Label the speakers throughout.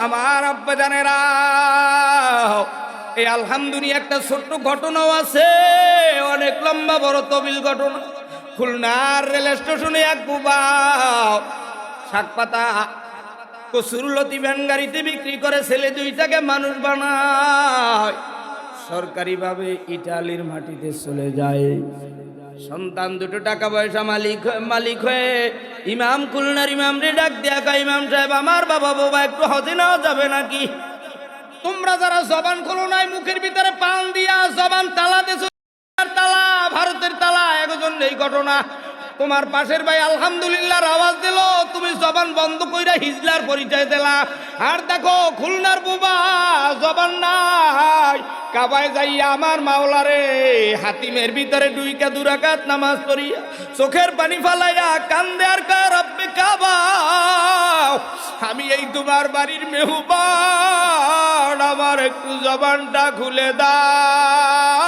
Speaker 1: আমার আব্বা জানেরা, এই আলহামদুলিল্লাহ একটা ছোট্ট ঘটনাও আছে, অনেক লম্বা বড় তবিল ঘটনা। খুলনার রেল স্টেশনে এক বুবা শাকপাতা কসুরলতি ভ্যান গাড়িতে বিক্রি করে ছেলে দুইটাকে মানুষ বানায়। সরকারিভাবে ইটালির মাটিতে চলে যায়। সন্তান দুটো টাকা পয়সা মালিক হয়ে ইমাম খুলনার ইমাম রে ডাক দিয়া কয়, ইমাম সাহেব আমার বাবা বাবা একটু হজে নেওয়া যাবে নাকি? তোমরা যারা জবান খোলো নাই, মুখের ভিতরে পান দিয়া জবান তালা দেছো, তালা ভারতের তালা, একজন এই ঘটনা। তোমার পাশের ভাই আলহামদুলিল্লাহর আওয়াজ দিল, তুমি জবান বন্ধ কইরা হিজলার পরিচয় দিলা। আর দেখো খুলনার বুবা জবান নাই, কাবায় যাইয়া আমার মাওলারে হাতিমের ভিতরে ডুইকা দুরাকাত নামাজ পড়িয়া চোখের পানি ফালাইয়া কান্দে আর কয়, রব্বে কাবা, আমি এই তোমার বাড়ির মেহমান, আমার একটু জবানটা খুলে দাও,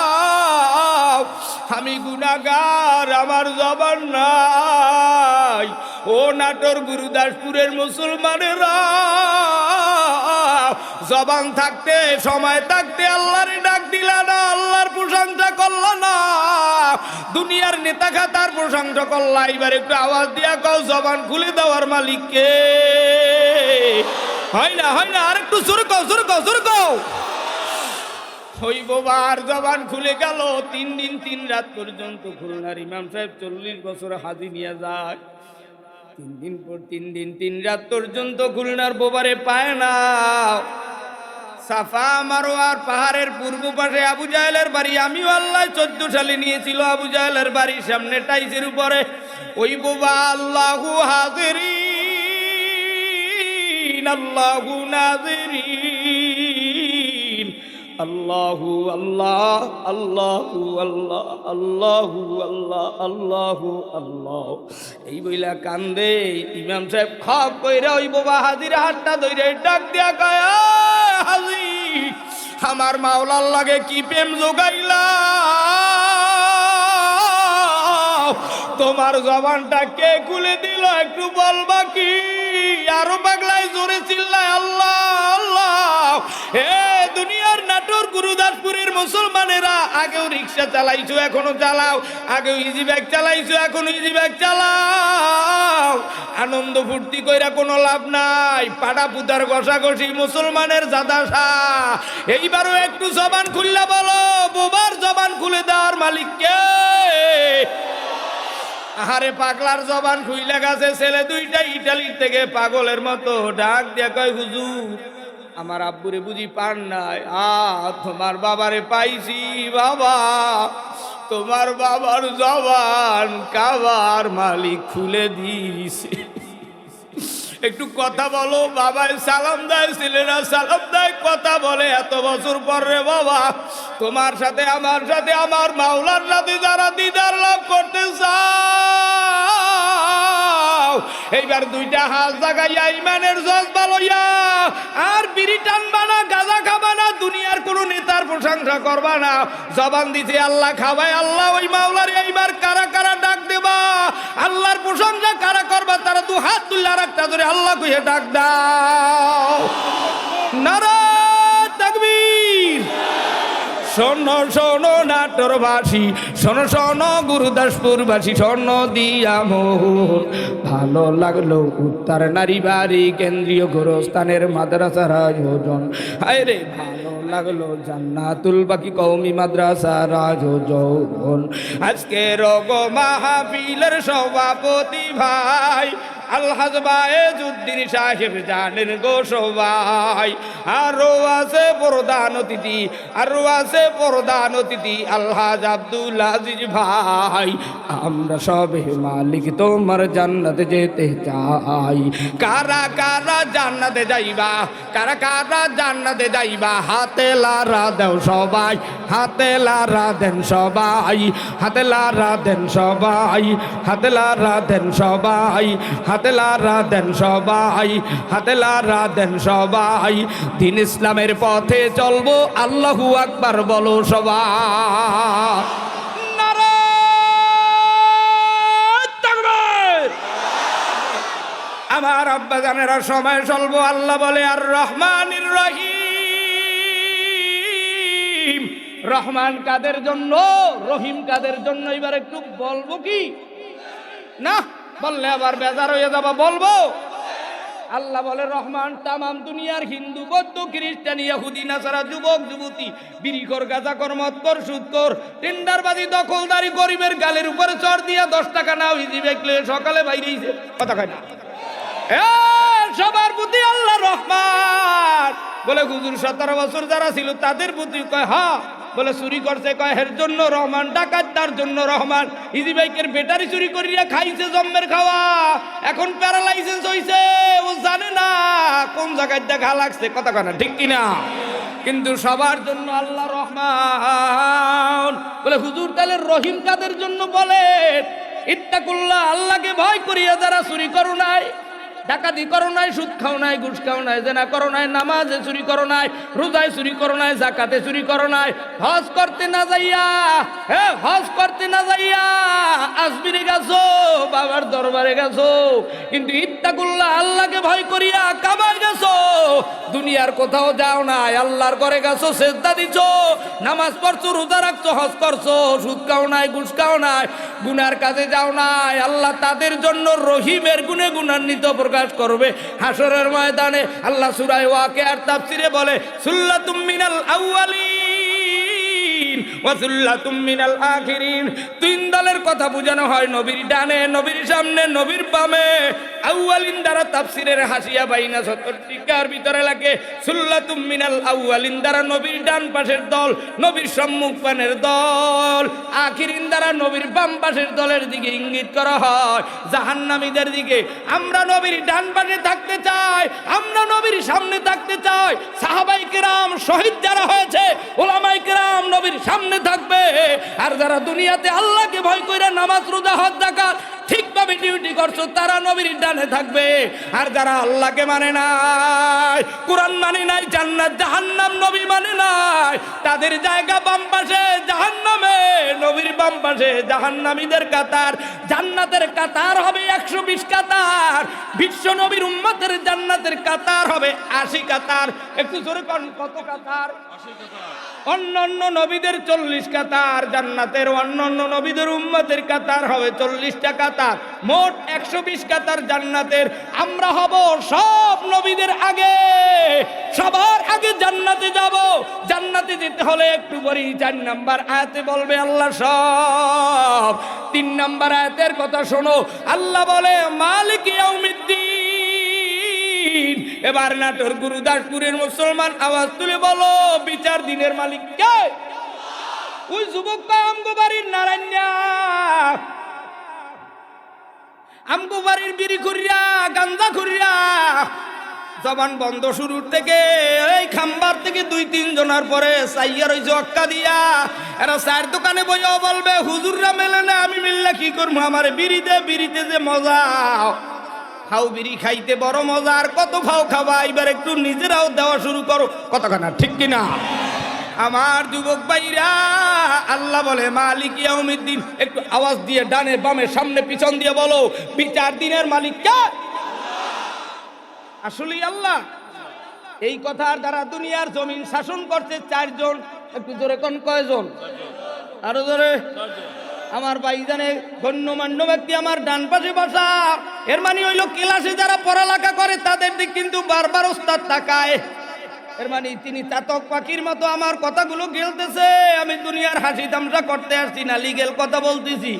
Speaker 1: আমি গুনাহগার, আমার জবান নাই। ও নাটোর গুরুদাসপুরের মুসলমানেরা, জবান থাকতে সময় থাকতে আল্লাহরে ডাক দিলা না, আল্লাহর প্রশংসা করলা না, দুনিয়ার নেতা খাতার প্রশংসা করলা। এবার একটু আওয়াজ দিয়া কও, জবান খুলে দেওয়ার মালিক কে? হয় না আর একটু জোরে কও, জোরে কও, জোরে কও। ওই বাবার জবান খুলে গেল। 3 দিন 3 রাত পর্যন্ত খুলনার ইমাম সাহেব 40 বছর হাজি নিয়ে যায়। 3 দিন পর 3 দিন 3 রাত পর্যন্ত খুলনার বোবারে পায় না। সাফা মারোয়ার পাহাড়ের পূর্ব পাশে আবু জাহেলের বাড়ি। আমিও আল্লাহ 14 সালে নিয়েছিল আবু জাহেলের বাড়ির সামনে টাইসের উপরে। ওই বোবা আল্লাহু হাজিরিন আল্লাহু নাজিরিন, আল্লাহু আল্লাহ আল্লাহু আল্লাহ আল্লাহু আল্লাহ আল্লাহু আল্লাহ, এই বইলা কান্দে। ইমাম সাহেব খপ কইরা ওই বাবা হাজির হাতটা ধরে ডাক দিয়া কয়, হাজি আমার মাওলার লাগে কি প্রেম জোগাইলা, তোমার জবানটা কে খুলে দিল একটু বলবা কি? আরো পাগলাই জোরে চিল্লায় আল্লাহ আল্লাহ। হে দুনিয়ার নাটোর গুরুদাসপুরের মুসলমানেরা, আগেও রিক্সা চালাইছো এখনো চালাও, আগেও ইজি ব্যাগ চালাইছো এখনো ইজি ব্যাগ চালাও। আনন্দ ফুর্তি কইরা কোনো লাভ নাই, পাড়া পুতার ঘষাঘষি মুসলমানের জাদাসা। এইবারও একটু জবান খুললা বলো, বোবার জবান খুলে দেওয়ার মালিক কে? আরে পাগলার জবান খুইলা গেছে। ছেলে দুইটা ইটালির থেকে পাগলের মতো ডাক দিয়া কয়, হুজুর আমার আব্বুরে বুঝি পান নাই? তোমার বাবারে পাইছি বাবা, তোমার বাবার জবান কাবার মালিক খুলে দিয়েছে। একটু কথা বলো। বাবাই সালাম দেয়, ছেলেরা সালাম দেয়, কথা বলে। এত বছর পর রে বাবা, তোমার সাথে আমার সাথে আমার মাওলার সাথে যারা দিদার লাভ করতে চাও, এইবার দুইটা হাত জাগাইয়া ইমানের জজবা লইয়া আর বিড়ি টানবা না, গাঁজা খাবা না, দুনিয়ার কোনো নেতার প্রশংসা করবা না। জবান দিতে আল্লাহ খাওয়ায় আল্লাহ। ওই মাওলার এইবার কারা কারা ডাক দেবা, আল্লাহর প্রশংসা কারা করবা, তারা 2 হাত তুললে আর একটা ধরে আল্লাহ কইয়া ডাক দাও। নারায়ে তাকবীর। শোনো শোনো নাটোরবাসী, শোনো শোনো গুরুদাসপুরবাসী, শোনো দিয়া মোহন, ভালো লাগলো উত্তর নারী বাড়ি কেন্দ্রীয় গোরস্থানের মাদ্রাসার আয়োজন। হায় রে ভালো লাগলো জান্নাতুল বাকি কওমি মাদ্রাসার আয়োজন। আজকে রোগ মাহফিলের সভাপতি ভাই আলহাজ বায়েজউদ্দিন সাহেব জানেন গো সবাই। আরো আছে প্রধান অতিথি আলহাজ আব্দুল আজিজ ভাই। আমরা সবে মালিক তোমার জান্নাতে যেতে চাই। কারা কারা জান্নাতে যাইবা, কারা কারা জান্নাতে যাইবা, হাতে লারা দেও সবাই, হাতে লারা দেন সবাই, হাতে লারা দেন সবাই, হাতে লারা দেন সবাই, হাতে লারা দেন সবাই, হাতে লারা দেন সবাই। দিন ইসলামের পথে চলবো, আল্লাহু আকবার বলো সবাই। নারায়ে তাকবীর। আমার আব্বা জানেরা সময় স্বল্প। আল্লাহ বলে আর রহমানির রহিম, রহমান কাদের জন্য, রহিম কাদের জন্য, এবার একটু বলবো কি না? বললে আবার বেজার হয়ে যাবা, বলবো। আল্লাহ বলে রহমান তামাম দুনিয়ার হিন্দু, বৌদ্ধ, খ্রিস্টান, ইহুদি, নাসারা, যুবক যুবতী, বিড়িখোর, গাঁজাখোর, মদখোর, সুদখোর, টেন্ডারবাজি, দখলদারি, গরিবের গালের উপরে চড় দিয়া 10 টাকা নাও ইজি বেকলে সকালে বাইরেছে কথা কয় না। সবার প্রতি আল্লাহ রহমান। বলে হুজুর 17 বছর যারা ছিল তাদের প্রতি কয় হ্যাঁ। বলে চুরি করছে, কয় এর জন্য রহমান। ডাকাত তার জন্য রহমান। ইজি বাইকের ব্যাটারি চুরি করিয়া খাইছে জম্মের খাওয়া, এখন প্যারালাইসিস হইছে, ও জানে না কোন জায়গায় দেখা লাগছে কথা কয় না, ঠিক কিনা? কিন্তু সবার জন্য আল্লাহ রহমান। বলে হুজুর তাহলে রহিম কাদের জন্য বলেন? ইত্তাকুল্লাহ, আল্লাহকে ভয় করিয়া যারা চুরি করো নাই, ডাকাতি করো নাই, সুদ খাও নাই, ঘুষ খাও নাই, জেনা করো নাই, নামাজে চুরি করো নাই, রোজায় চুরি করো নাই, যাকাতে চুরি করো নাই, হজ করতে না যাইয়া, হজ করতে না যাইয়া আজমিরে গেছো, বাবার দরবারে গেছো, কিন্তু ইত্তাকুল্লাহ, আল্লাহকে ভয় করিয়া কামাই গেছো, দুনিয়ার কোথাও যাও নাই, আল্লাহর ঘরে গেছো, সেজদা দিছো, নামাজ পড়ছো, রোজা রাখছো, হজ করছো, সুদ খাও নাই, ঘুষ খাও নাই, গুনার কাজে যাও নাই, আল্লাহ তাদের জন্য রহিমের গুণে গুণান্বিত প্রকাশ করবে হাসরের ময়দানে। আল্লাহ সূরা ওয়াকিয়ার তাফসিরে বলে সুল্লাতুম মিনাল আউয়ালিন ওয়া সুল্লাতুম মিনাল আখিরিন। 3 দলের কথা বোঝানো হয়, নবীর ডানে, নবীর সামনে, নবীর বামে। আউয়ালিন দ্বারা তাফসিরের হাসিয়া বাইনা 70 টিকার ভিতরে লাগে সুল্লাতুম মিনাল আউয়ালিন দ্বারা নবীর ডান পাশের দল, নবীর সম্মুখ পানের দল। আখিরিন দ্বারা নবীর বাম পাশের দলের দিকে ইঙ্গিত করা হয়, জাহান্নামীদের দিকে। আমরা নবীর ডান পাশে থাকতে চাই, আমরা নবীর সামনে থাকতে চাই। সাহাবায়ে কেরাম, শহীদ যারা হয়েছে, উলামায়ে কেরাম নবীর সামনে থাকবে। আর যারা দুনিয়াতে আল্লাহকে ভয় করে নামাজ, রোজা, হজ, যাকাত ঠিকভাবে ডিউটি করছো, তারা নবীর ডানে থাকবে। আর যারা আল্লাহকে মানে নাই, কোরআন মানে নাই, জান্নাত জাহান্নাম নবী মানে নাই, তাদের জায়গা বাম পাশে জাহান্নামে, নবীর বাম পাশে জাহান্নামীদের কাতার। জান্নাতের কাতার হবে 120 কাতার, বিশ্ব নবীর উম্মতের জান্নাতের কাতার হবে 80 কাতার। একটু জোরে কোন কত কাতার? 80 কাতার। অন্যান্য নবীদের 40 কাতার, জান্নাতের অন্যান্য নবীদের উম্মতের কাতার হবে 40টা কাতার, মোট 120 কাতার জান্নাতের। আমরা হব সব নবীদের আগে, সবার আগে জান্নাতে যাব। জান্নাতে যেতে হলে একটু পরে 4 নাম্বার আয়াতে বলবে আল্লাহ সব। 3 নাম্বার আয়াতের কথা শোনো, আল্লাহ বলে মালিক ইয়াউমিদ্দিন। এবার নাটোর গুরুদাসপুরের মুসলমান আওয়াজ তুলে বলো, বিচার দিনের মালিক কে? ওই যুবক আমগো বাড়ির নারায়ণা, আমগো বাড়ির বিড়ি খুরিয়া, গাঞ্জা খুরিয়া, জবান বন্ধ শুরুর থেকে এই খাম্বার থেকে 2-3 জনের পরে সাইয়ার ওই জক্কা দিয়া এরা 4 দোকানে বইয়াও বলবে হুজুররা মেলে না, আমি মিললে কি করবো, আমার বিড়িতে, বিড়িতে যে মজা, খাও বিড়ি খাইতে বড় মজা, আর কত খাও খাবা, এবার একটু নিজেরাও দেওয়া শুরু করো, কতখানা ঠিক কিনা? আমার যুবক ভাইরা, আল্লাহ বলে মালিক ইয়াউমিদ্দিন। একটু আওয়াজ দিয়ে ডানে বামে সামনে পিছন দিয়ে বলো, বিচার দিনের মালিক কে? আসলেই আল্লাহ। এই কথার দ্বারা দুনিয়ার জমিন শাসন করছে 4 জন। একটু জোরে কোন কয়জন? আরো জোরে। আমার ভাইজানে গণ্যমান্য ব্যক্তি আমার ডান পাশে বসা, এর মানে হইল ক্লাসে যারা পড়ালেখা করে তাদের দিক কিন্তু বারবার ওস্তাদ তাকায়। এর মানে তিনি চাতক পাখির মতো আমার কথাগুলো গেলতেছে। আমি দুনিয়ার হাসি তামসা করতে আসছি না, লিগেল কথা বলতেছি।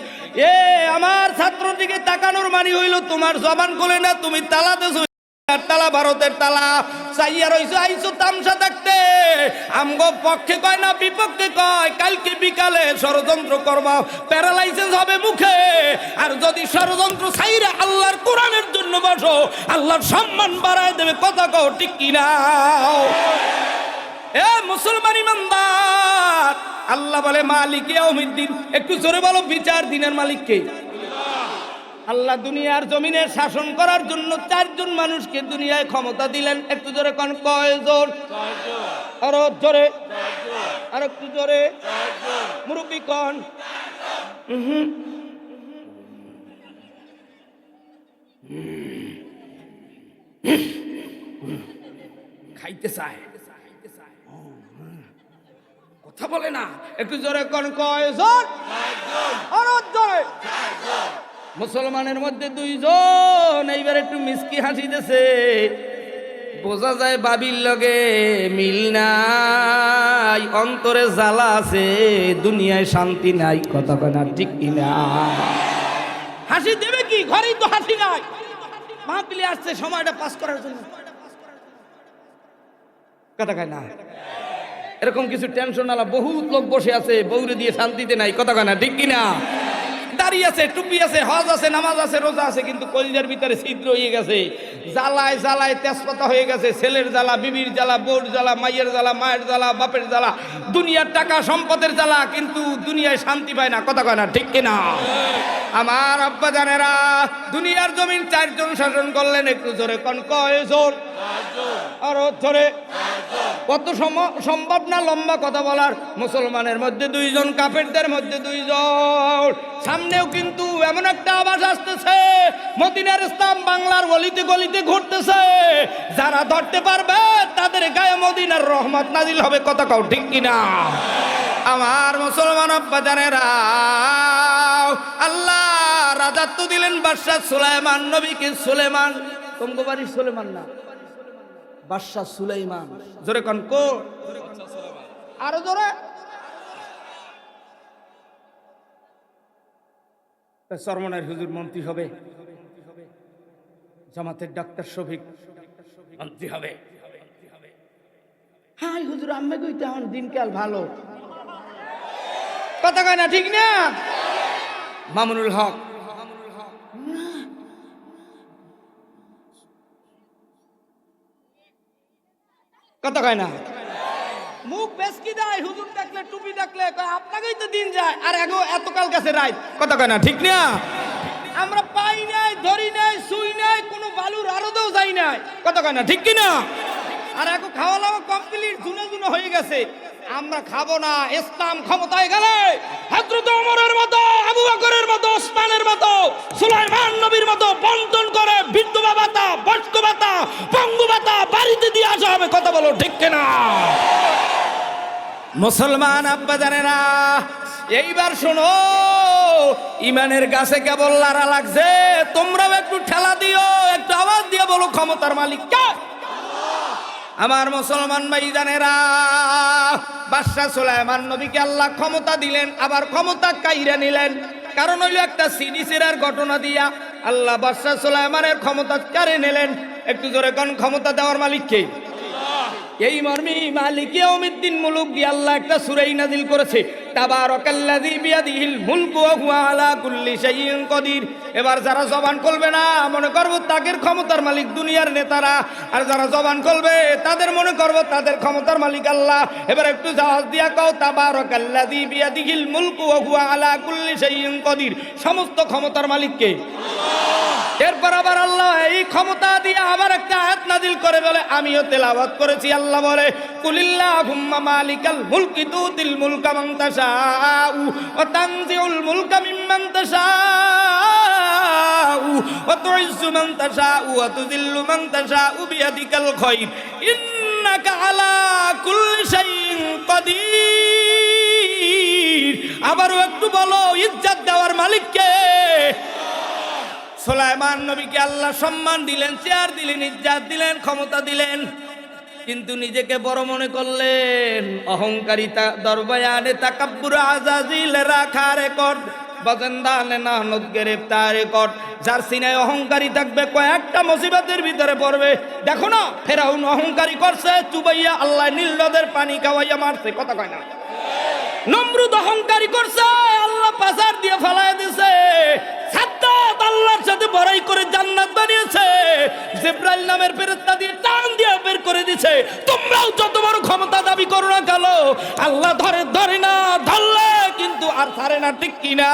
Speaker 1: আমার ছাত্র দিকে তাকানোর মানে হইল তোমার জবান খুলে না, তুমি তালা দেছো, তালা ভারতের তালা চাইয়া রইছো, আইছো তামসা দেখতে। আমগো পক্ষে কয় না বিপক্ষে কয়, কালকে বিকালে ষড়যন্ত্র করবা, প্যারালাইসিস হবে মুখে। আর যদি ষড়যন্ত্র ছাইরা আল্লাহর কোরআনের জন্য বসো, আল্লাহর সম্মান বাড়ায় দেবে, কথা কও ঠিক কিনা? মুসলমান ইমানদার, আল্লাহ বলে মালিক ইয়াউমিদ্দিন। একটু জোরে বলো, বিচার দিনের মালিক কে? আল্লাহ দুনিয়ার জমিনে শাসন করার জন্য 4 জন মানুষকে দুনিয়ায় ক্ষমতা দিলেন। একটু জোরে কোন কয়জন? আরো জোরে, আর একটু জোরে, মুরব্বী কোন? খাইতে চায়, কথা বলে না, একটু জোরে কোন কয়জন? মুসলমানের মধ্যে দুইজন এইবার একটু মিষ্টি হাসিতেছে, বোঝা যায় বাবির লগে মিল নাই, অন্তরে জ্বালা আছে, দুনিয়ায় শান্তি নাই, কথা কয় না ঠিক কিনা? হাসি দেবে কি, ঘরেই তো হাসি নাই, মাহফিলে আসছে সময়টা পাস করার জন্য, কথা কয় না? এরকম কিছু টেনশন আলা বহুত লোক বসে আছে, বউরে দিয়ে শান্তিতে নাই, কথা কয় না ঠিক কিনা? দাড়ি আছে, টুপি আছে, হজ আছে, নামাজ আছে, রোজা আছে, কিন্তু কলিজার ভিতরে ছিদ্র হয়ে গেছে, জ্বালায় জ্বালায় তেজপাতা হয়ে গেছে, ছেলের জ্বালা, বিবির জ্বালা, বউর জ্বালা, মাইয়ের জ্বালা, মায়ের জ্বালা, বাপের জ্বালা, দুনিয়ার টাকা সম্পদের জ্বালা, কিন্তু দুনিয়ায় শান্তি পায় না, কথা কয় না ঠিক কিনা? আমার আব্বা জানেরা, দুনিয়ার জমিন 4 জন শাসন করলেন, একটু জোরে কোন কয়জন? আরো জোরে। কত সম্ভব না লম্বা কথা বলার? মুসলমানের মধ্যে 2 জন, কাফেরদের মধ্যে 2 জন। সামনেও কিন্তু এমন একটা আওয়াজ আসতেছে, মদিনার ইসলাম বাংলার গলিতে গলিতে ঘুরতেছে, যারা ধরতে পারবে তাদের গায়ে মদিনার রহমত নাজিল হবে, কথা কও ঠিক কিনা? আমার মুসলমান আব্বা জানেরা, আল্লাহ রাজত্ব দিলেন বাদশা সুলাইমান নবীকে। সুলাইমান তোমাকে বাড়ির সুলাইমান না, বাদশা সুলাইমান। জোরে কোন কো? আরো জোরে। চরমনার হুজুর মন্ত্রী হবে, জামাতের ডাক্তার শফিক মন্ত্রী হবে। হাই হুজুর আম্মে কইতে এখন দিনকাল ভালো, কথা কয় না ঠিক না? মামুনুল হক কথা কয় না, মুখ বেশকি দেয়, হুজুর দেখলে টুপি দেখলে কয় আপনাকেই তো দিন যায়, আর এতকাল কাছে রাত, কথা কয় না ঠিক না? আমরা পাই নাই, ধরি নাই, শুই নাই, কোনো বালুর আরদেও যাই নাই, কথা কয় না ঠিক কিনা? আর এখন খাওয়া দাওয়া কমপ্লিট, জুনে জুনে হয়ে গেছে, আমরা খাবো না। ইসলাম ক্ষমতায় গেলে হযরত ওমরের মতো, আবু বকরের মতো, ওসমানের মতো, সুলাইমান নবীর মতো বন্টন করে বিধবা ভাতা, বয়স্ক ভাতা, পঙ্গু ভাতা বাড়িতে দিয়ে আসা হবে, কথা বলো ঠিক কিনা? মুসলমান আব্বা জানেরা, এইবার শোনো, ইমানের গাছে কেবল লারা লাগছে, তোমরাও একটু ঠেলা দিও, একটু আওয়াজ দিয়ে বলো ক্ষমতার মালিক কে? আমার মুসলমান ভাই জানেরা, বাদশা সুলাইমান নবীকে আল্লাহ ক্ষমতা দিলেন, আবার ক্ষমতা কাইরা নিলেন। কারণ হইল একটা সিডি সিরার ঘটনা দিয়া আল্লাহ বাদশা সুলাইমানের ক্ষমতা কারে নিলেন। একটু জোরে কোন ক্ষমতা দেওয়ার মালিক কে? এই মর্মে মালিক ইয়াউমিদ্দিন মুলুক দিয়ে আল্লাহ একটা সূরা নাযিল করেছে, তাবারাকাল্লাযী বিয়াদিহিল মুলকু ওয়া হুয়া আলা কুল্লি শাইইন কাদির। এবার যারা জবান করবে না, মনে করব তাদের ক্ষমতার মালিক দুনিয়ার নেতারা, আর যারা জবান করবে তাদের মনে করব তাদের ক্ষমতার মালিক আল্লাহ। এবার একটু জাহাজ দিয়া কও, তাবারাকাল্লাযী বিয়াদিহিল মুলকু ওয়া হুয়া আলা কুল্লি শাইইন কাদির। সমস্ত ক্ষমতার মালিক কে? এরপর আবার আল্লাহ এই ক্ষমতা দিয়ে আবার একটা আয়াত নাযিল করে বলে, আমিও তেলাওয়াত করেছি। আল্লাহ বলে, কুলিল্লাহুম্মা মালিকাল মুলকি তুতিল মুলকা মান তাশাউ ওয়া তানজিউল মুলকা মিম্মান তাশাউ ওয়া তুইজ্জু মান তাশাউ ওয়া তুযিল্লু মান তাশাউ বিয়াদিকাল খায়র ইন্নাকা আলা কুল্লি শাইইন কাদির। আবারও একটু বলো, ইজ্জত দেওয়ার মালিক কে? সুলাইমান নবীকে আল্লাহ সম্মান দিলেন, চেয়ার দিলেন, ইজ্জত দিলেন, ক্ষমতা দিলেন, কিন্তু নিজেকে বড় মনে করলেন। অহংকারিতা দরবায়ানে তাকাব্বুর আজাজিল রাখা রেকর্ড, বাজানদানে নানত গ্রেফতার রেকর্ড। যার সিনায় অহংকারী থাকবে কয়েকটা মুসিবতের ভিতরে পড়বে। দেখো না, ফেরাউন অহংকারী করছে, চুবাইয়া আল্লাহ নীল নদের পানি খাওয়াইয়া মারছে, কথা কয় না? নমরুদ অহংকারী করছে, আল্লাহ পাচার দিয়ে ফেলায় দিছে। সাদ্দাত আল্লাহর সাথে বড়াই করে জান্নাত বানিয়েছে, জিবরাইল নামের ফেরেশতা দিয়ে টান দিয়ে বের করে দিয়েছে। তোমরাও যত বড় ক্ষমতা দাবি করো না কেন, আল্লাহ ধরে না, ধরলে কিন্তু আর ছাড়ে না, ঠিক কিনা?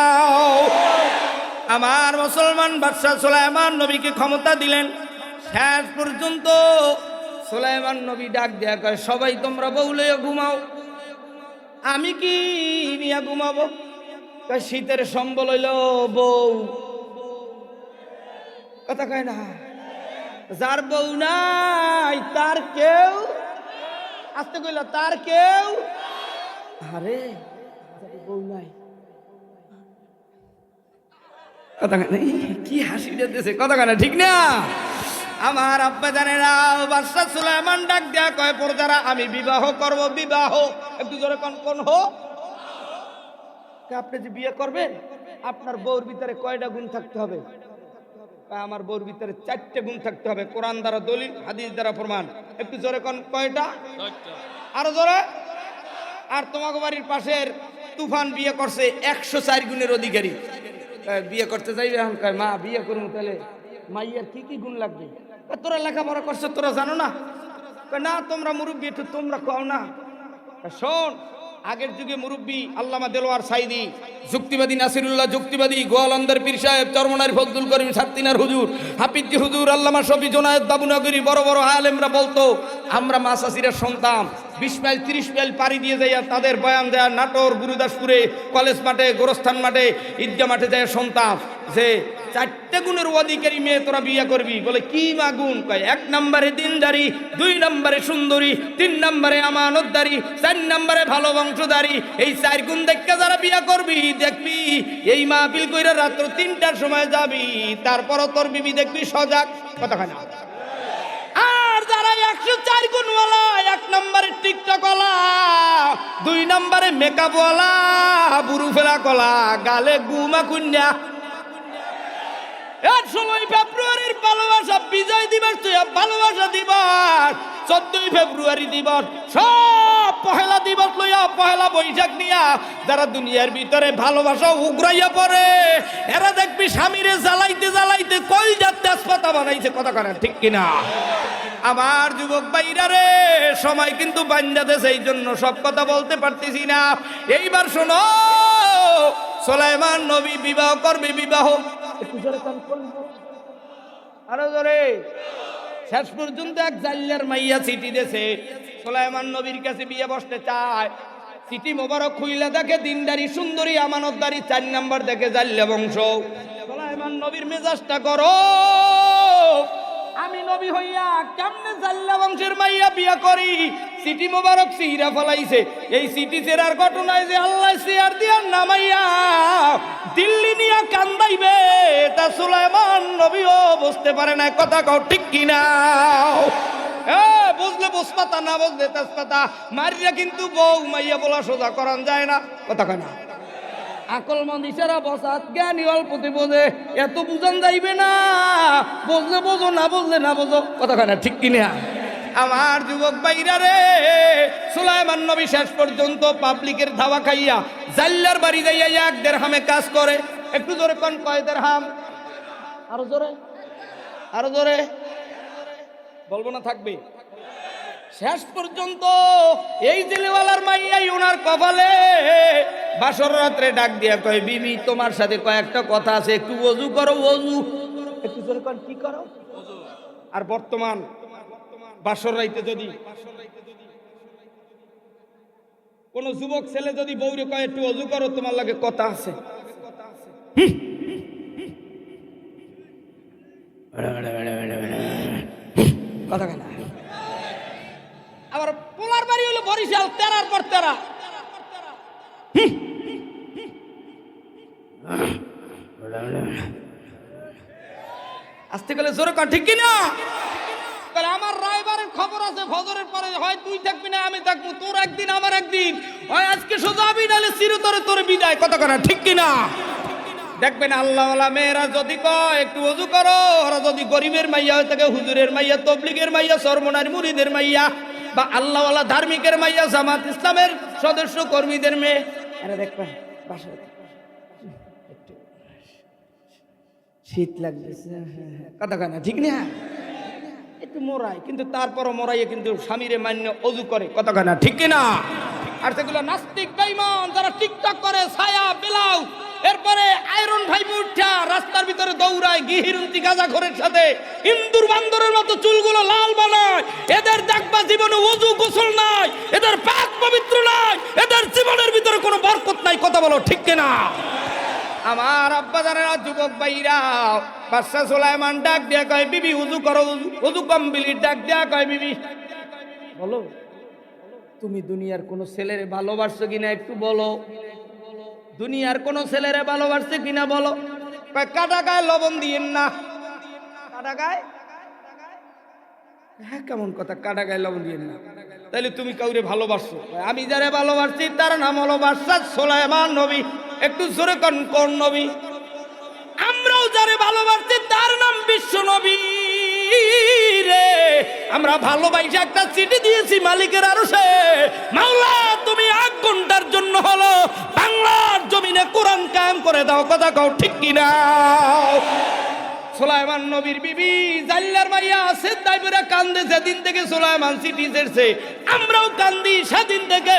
Speaker 1: আমার মুসলমান বাদশা সুলাইমান নবীকে ক্ষমতা দিলেন। শেষ পর্যন্ত সুলাইমান নবী ডাক দেয়া কয়, সবাই তোমরা বউ লইয়া ঘুমাও, আমি কি নিয়ে ঘুমাবো? শীতের সম্বল হইল বউ, কথা কয় না? যার বউ নাই তার কেউ, আসতে কইল তার কেউ, আরে বউ নাই, কথা কানে কি হাসি দিতেছে, কথা কানে ঠিক না? আমার আব্বা জানেরা বাদশাহ সুলাইমান ডাক দেয়া কয় প্রজারা আমি বিবাহ করব, বিবাহ একটু জোরে কোন হো, আপনি যে বিয়ে করবেন আপনার বউর ভিতরে কয়টা গুণ থাকতে হবে? আমার বউর ভিতরে 4টে গুণ থাকতে হবে, কোরআন দ্বারা দলিল, হাদিস দ্বারা প্রমাণ। একটু জোরে কোন কয়টা? আরো জোরে। আর তোমাকে বাড়ির পাশের তুফান বিয়ে করছে 104 গুণের অধিকারী, বিয়ে করতে যাইবে, এখন কয় মা বিয়ে করুন, তাহলে মাইয়ার কি কি গুণ লাগবে? তোরা লেখাপড়া করছো, তোরা জানো না? না তোমরা মুরব্বী, একটু তোমরা কও না। শোন, আগের যুগে মুরব্বী আল্লামা দেলোয়ার সাইদি, যুক্তিবাদী নাসিরুল্লাহ যুক্তিবাদী, গোয়ালন্দার পীর সাহেব, চরমনার ফজলুল করিম সাত্তিনার হুজুর, হাফিজি হুজুর, আল্লামা শফি জোনায়েদ বাবুনগরী, বড় বড় আলেমরা বলতো আমরা মাসাসিরা সন্তান 20 মাইল 30 মাইল পাড়ি দিয়ে যাইয়া তাদের বয়ান দেয়া নাটোর, গুরুদাসপুরে, কলেজ মাঠে, গোরস্থান মাঠে, ঈদগাহ মাঠে যায় সন্তান যে 4টে গুণের অধিকারী মেয়ে তোরা বিয়ে করবি। বলে কি মা গুণ? কয় 1 নম্বরে দিনদারি, 2 নম্বরে সুন্দরী, 3 নম্বরে আমানতদারি, 4 নম্বরে ভালো বংশধারী। এই 4 গুণ দেখে যারা বিয়ে করবি দেখবি এই মাহফিল কইরা রাত্র 3টার সময় যাবি, তারপরও তোর বিবি দেখবি সজাগ, কথা হয় না? আর যারা 104 গুণওয়ালা, 1 নম্বরে টিকটক ওয়ালা, 2 নম্বরে মেকআপ ওয়ালা, বুড়ু ফেলা কলা, গালে গুমা কুন্যা, 16 ফেব্রুয়ারির ভালোবাসা বিজয় দিবস, তুই ভালোবাসা দিবস, 14 ফেব্রুয়ারি দিবস, সব পহেলা দিবস লইয়া, পহেলা বৈশাখ নিয়া যারা দুনিয়ার ভিতরে ভালোবাসা উগরাইয়া পড়ে, এরা দেখবি স্বামীরে জ্বালাইতে জ্বালাইতে কলজার তেজপাতা বানাইছে, কথা করেন ঠিক কিনা? আমার যুবক ভাইরা রে, সময় কিন্তু বান্দাদেশে, এই জন্য সব কথা বলতে পারতেছি না। এইবার শোনো, সুলাইমান নবী বিবাহ করবে, বিবাহ একটু জোরে কান করবো, আরো জোরে। শেষ পর্যন্ত এক জাল্লার মাইয়া চিঠি দেছে, সুলাইমান নবীর কাছে বিয়ে বসতে চায়। চিঠি মোবারক খুইলা দেখে দিনদারি, সুন্দরী, আমানতদারি, 4 নম্বর দেখে জাল্লা বংশ। সুলাইমান নবীর মেজাজটা করো, আমি নবী হইয়া কেমনে জাল্লা বংশের মাইয়া বিয়া করি? সিটি মোবারক সিরা ফলাইছে। এই সিটি চেরার ঘটনায় যে আল্লাহ সিয়ার দিয়া নামাইয়া দিল্লি নিয়া কান্দাইবে, তা সুলাইমান নবীও বুঝতে পারে না, কথা কও ঠিক কিনা? বুঝলে বুঝপাতা, না বুঝলে তেজপাতা। মারিয়া কিন্তু বউ মাইয়া বলা সোজা করান যায় না, কথা কয় না? আকল মন্দিরা বসাত জ্ঞানী অল্পতে বোঝে, এত বুঝান যাইবে না, বুঝলে বোঝো, না বুঝলে না বোঝো, কথা কয় না ঠিক কিনা? আমার যুবক ভাইরা রে, সুলাইমান নবী শেষ পর্যন্ত পাবলিকের ধাওয়া খাইয়া জাল্লার বাড়ি যাইয়া 1 দিরহামে কাজ করে। একটু জোরে কোন, কয় দিরহাম? আরো জোরে, আরো জোরে বলবো না, থাকবে। শেষ পর্যন্ত এই জেলেওয়ালার মাইয়াই ওনার কপালে বাসর রাত্রে ডাক দিয়া কয়, বিবি তোমার সাথে কয়েকটা কথা আছে, একটু ওযু করো, ওযু। একটু জোরে কোন, কি করো? আর বর্তমান বাসর রাইতে যদি কোন যুবক ছেলে যদি বউরে কয় একটু ওযু করো, তোমার লাগে কথা আছে, কথা কেনা? আবার পোলার বাড়ি হলো বরিশাল, 13 পর 13। আসতে গেলে জোরে কর, ঠিক কিনা? আমার রায়বারের খবর আছে, ফজরের পরে হয় তুই থাকবি না আমি থাকবো, তোর একদিন আমার একদিন, হয় আজকে সোজা আমি, নাহলে চিরতরে তোর বিদায়, কথা করা ঠিক কিনা? দেখবেন আল্লাহওয়ালা মেয়েরা যদি কয় একটু ওযু করো, ওরা যদি গরিবের মাইয়া হয়ে থাকে, হুজুরের মাইয়া, তবলিগের মাইয়া, সরমনার মুরিদের মাইয়া, বা আল্লাহওয়ালা ধার্মিকের মাইয়া, জামাত ইসলামের সদস্য কর্মীদের মেয়ে, এরা দেখবেন বাসায় একটু শীত লাগতেছে, কথা কয় না ঠিক না? একটু মোরাই, কিন্তু তারপরও মোরাইয়ে কিন্তু স্বামীরে মান্য ওযু করে, কথা কয় না ঠিক কিনা? আর সেগুলো নাস্তিক বেঈমান যারা টিকটক করে, ছায়া বেলাও, এরপরে আয়রন ভাইবে উঠা রাস্তার ভিতরে দৌড়ায়, গিহিরুন্তি গাঁজাখোরের সাথে ইন্দুর বান্দরের মতো চুলগুলো লাল বানায়, এদের দেখবা জীবনে ওযু গোসল নাই, এদের পাক পবিত্র নাই, এদের জীবনের ভিতরে কোনো বরকত নাই, কথা বলো ঠিক কিনা? আমার আব্বা জানেরা যুবক ভাইরা বাদশা সুলাইমান ডাক দিয়া কয় বিবি উযু করো, উযু কমপ্লিট ডাক দিয়া কয় বিবি বলো তুমি দুনিয়ার কোন ছেলেরে ভালোবাসছো কিনা একটু বলো, দুনিয়ার কোন ছেলেরে ভালোবাসছে কিনা বলো। কয় কাটা গায়ে লবণ দিয়েন না। কাটা গায়ে, হ্যাঁ কেমন কথা, কাটা গায়ে লবণ দিয়েন না, তাইলে তুমি কাউরে ভালোবাসছো? আমি যারে ভালোবাসছি তার নাম হলো বাদশা সুলাইমান নবী। একটু জোরে কোন নবী? আমরাও যারে ভালোবাসছি তার নাম বিশ্ব নবী রে। আমরা ভালোবাসে একটা চিঠি দিয়েছি মালিকের আরশে, মাওলা তুমি 1 ঘন্টার জন্য হলো বাংলার জমিনে কোরআন কায়েম করে দাও। কথা কও ঠিক কিনা? সুলাইমান নবীর বিবি জাল্লার মাইয়া সিদ্ধাই করে কান্দে। যেদিন থেকে সুলাইমান চিঠি ছেড়েছে আমরাও কান্দি সেদিন থেকে।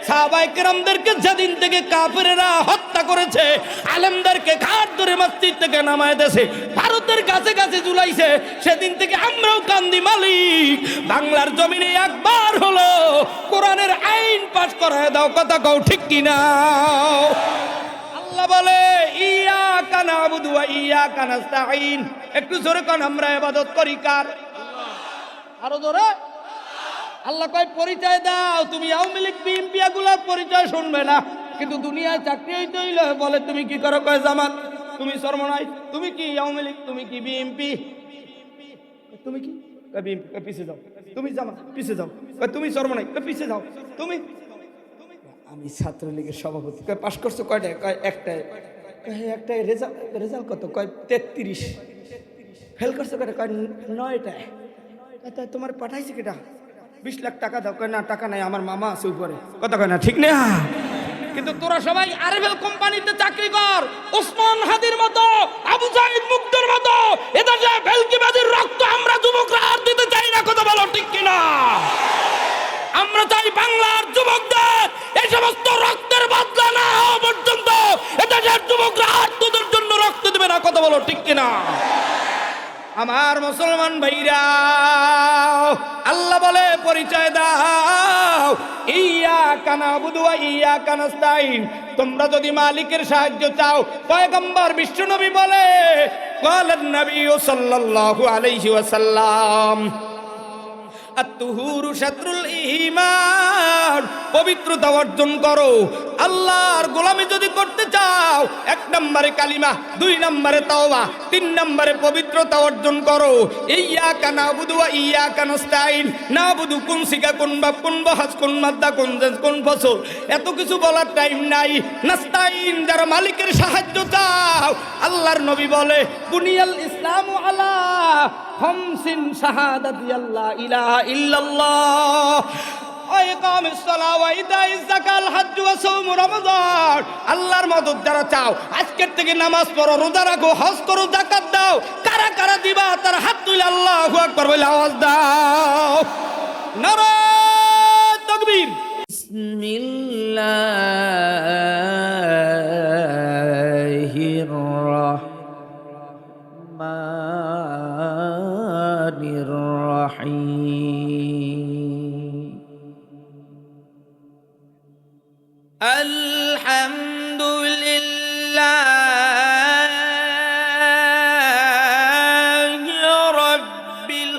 Speaker 1: সাহাবায়ে কেরামদেরকে যেদিন থেকে কাফেরেরা হত্যা করেছে, আলেমদেরকে ঘাট ধরে মসজিদ থেকে নামায় দেছে, ভারতের কাছে কাছে ঝুলাইছে, সেদিন থেকে আমরাও কান্দি মালিক বাংলার জমিনে একবার হলো কোরআনের আইন পাশ করায় দাও। কথা কও ঠিক কিনা? আল্লাহ বলে ইয়াকা নাবুদু ওয়া ইয়াকা নাস্তাঈন। একটু জোরে কোন আমরা ইবাদত করি কার? আরো জোরে। আল্লাহ কয় পরিচয় দাও। তুমি আওয়ামী লীগ বিএনপি এগুলোর পরিচয় শুনবে না, কিন্তু দুনিয়ায় চাকরি হইতে হইলে বলে তুমি কি করো? কয় জামাত। তুমি শর্মনাই, তুমি কি আওয়ামী লীগ? তুমি কি বিএনপি? তুমি কি? কয় বিএনপি। কয় পিছে যাও। তুমি জামাত, পিছে যাও। কয় তুমি শর্মনাই, কয় পিছে যাও। তুমি? আমি ছাত্রলীগের সভাপতি। কয় পাস করছো কয়টায়? কয় একটায়। কয় একটায়। রেজাল্ট কত? কয় 33। ফেল করছো কয়টা? কয় 9টায়। কয় তোমার পাঠাইছে কেটা? 20 লাখ টাকা দাও। কয় না টাকা নাই, আমার মামা আছে উপরে। কথা কয় না ঠিক না? কিন্তু তোরা সবাই আরবেল কোম্পানিতে চাকরি কর, ওসমান হাদির মতো, আবু জাহিদ মুক্তার মতো। এদেশে ভেলকিবাজির রক্ত আমরা যুবকরা আর দিতে চাই না। কথা বলো ঠিক কিনা? আমরা চাই বাংলার যুবকদের এই সমস্ত রক্তের বদলা না হওয়া পর্যন্ত এদেশের যুবকরা আর তোদের জন্য রক্ত দেবে না। কথা বলো ঠিক কিনা? আমার মুসলমান ভাইরা, আল্লাহ বলে পরিচয় দাও ইয়াকা নাবুদু ওয়া ইয়াকা নাস্তাঈন। তোমরা যদি মালিকের সাহায্য চাও, পয়গম্বর বিশ্বনবী বলে ক্বালান নবী সাল্লাল্লাহু আলাইহি ওয়াসাল্লাম আত-তুহুরু শাতরুল ঈমান। পবিত্রতা অর্জন করো। আল্লাহর গোলামি যদি করতে চাও, 1 নম্বরে কালিমা, 2 নম্বরে তাওবা, 3 নম্বরে পবিত্রতা অর্জন করো। ইয়াকা নাবুদু ওয়া ইয়াকা নাস্তাঈন। নাবুদু কোন সিগা, কোন বাপ, কোন বহাস, কোন মাদ্দা, কোন জেন্স, কোন ফসল, এত কিছু বলার টাইম নাই। নাস্তাঈন যারা মালিকের সাহায্য চাও, আল্লাহর নবী বলে বুনিয়াল ইসলামু আলা খামসিন শাহাদাতি আল্লা ইলাহা ইল্লাল্লাহ ওয়া ইকামিস সালাহ ওয়া ইতাইজ যাকাল হজ ওয়া সাওম রমাদান। আল্লাহর মদদ যারা চাও, আজকের থেকে নামাজ পড়ো, রোজা রাখো, হজ করো, যাকাত দাও। কারা কারা দিবা তার হাত তুলে আল্লাহু আকবার বলে আওয়াজ দাও। নারে তাকবীর। বিসমিল্লাহির রাহমানির রাহিম। আলহামদুলিল্লাহি রাব্বিল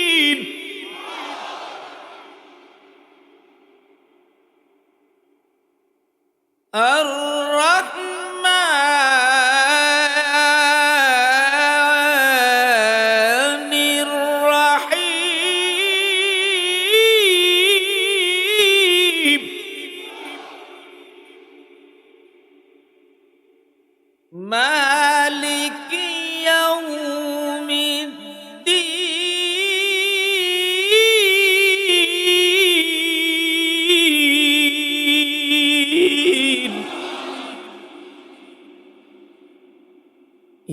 Speaker 1: আলামিন। আর-রাহমানির রাহিম। মালিকি ইয়াউমিদ্দিন।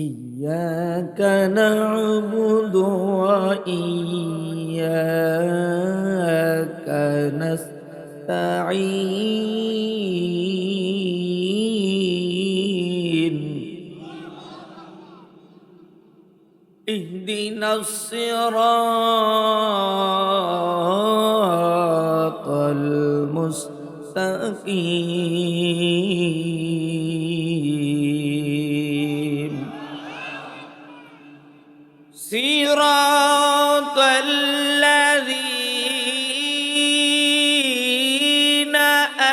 Speaker 1: ইয়্যাকা না'বুদু ওয়া ইয়্যাকা নাস্তাঈন। اهدنا الصراط المستقيم صراط الذين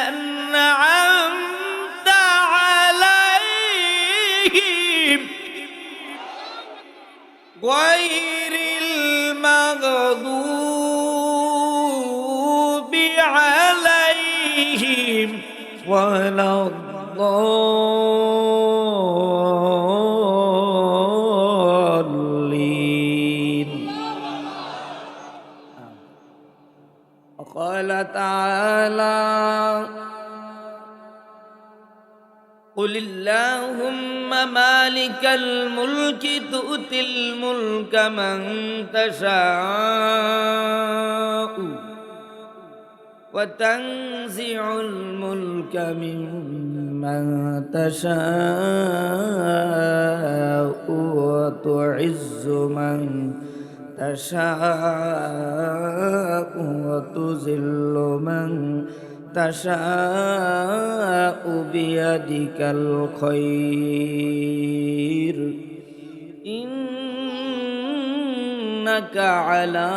Speaker 1: أنعمت عليهم غير المغضوب عليهم ولا الضالين. وقال تعالى قل اللهم مالك الملك تؤتي الملك من تشاء وتنزع الملك ممن تشاء وتعز من تشاء وتذل من تشاء بيدك الخير إنك على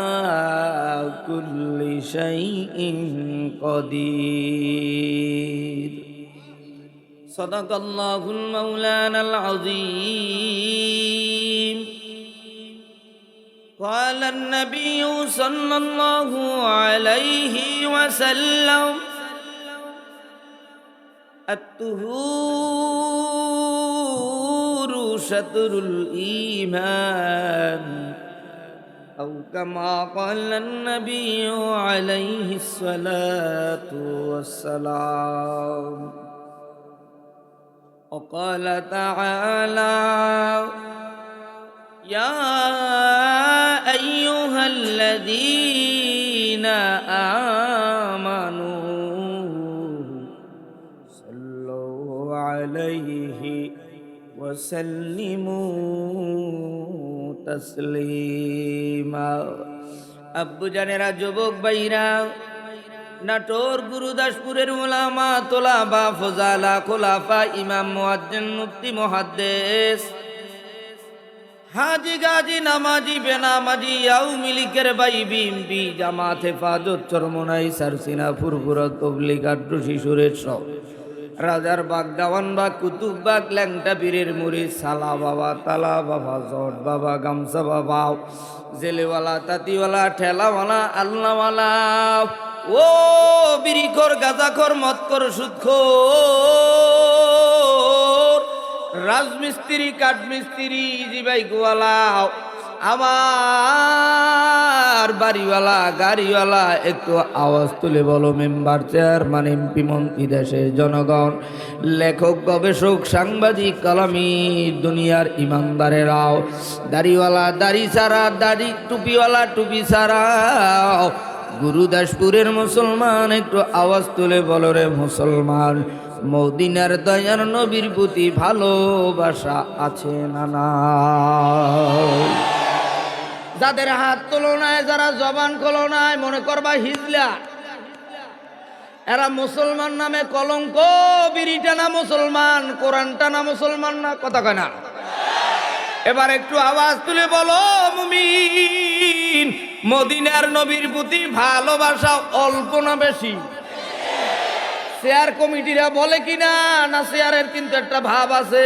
Speaker 1: كل شيء قدير. صدق الله المولانا العظيم. قال النبي صلى الله عليه وسلم الطهور شطر الإيمان أو كما قال النبي عليه الصلاة والسلام. وقال تعالى يا أيها الذين آمنوا صلوا عليه وسلموا تسليما. আব্বু জানেরা, যুবক ভাইরা, নাটোর গুরুদাসপুরের উলামা তোলাবা ফজালা খোলাফা ইমাম মুয়াজ্জিন মুফতি মুহাদ্দিস হাজি গাজী নামাজি বেনামাজি আওয়ামী লীগের ভাই বিএনপি জামাত হেফাজত চরমনাই সারসিনা ফুরফুরা তবলিগ আড্ডু শিশুরের সব রাজারবাগ দেওয়ানবাগ কুতুববাগ ল্যাংটা পীরের মুড়ি সালা বাবা তালা বাবা জট বাবা গামছা বাবা জেলেওয়ালা তাঁতিওয়ালা ঠেলাওয়ালা আল্লাহওয়ালা ও বিড়িখোর গাঁজাখোর মদখোর সুদখোর রাজমিস্ত্রি কাঠমিস্ত্রি জিবাই গোয়ালা আমার বাড়িওয়ালা গাড়িওয়ালা একটু আওয়াজ তুলে বলো। মেম্বার চেয়ারম্যান এমপি মন্ত্রী দেশের জনগণ লেখক গবেষক সাংবাদিক কলমি দুনিয়ার ইমানদারেরাও দাড়িওয়ালা দাড়ি ছাড়া দাড়ি টুপিওয়ালা টুপি ছাড়াও গুরুদাসপুরের মুসলমান একটু আওয়াজ তুলে বলো রে মুসলমান, মদিনার দয়ার নবীর প্রতি ভালোবাসা আছে না নাই? যাদের হাত তোলো নাই, যারা জবান খোলো নাই, মনে করবা হিজলা, এরা মুসলমান নামে কলঙ্ক। বিড়িটা না মুসলমান, কোরআনটা না মুসলমান না, কথা কয় না? এবার একটু আওয়াজ তুলে বলো মুমিন, মদিনার নবীর প্রতি ভালোবাসা অল্প না বেশি? চেয়ার কমিটিরা বলে কিনা না চেয়ারের কিন্তু একটা ভাব আছে।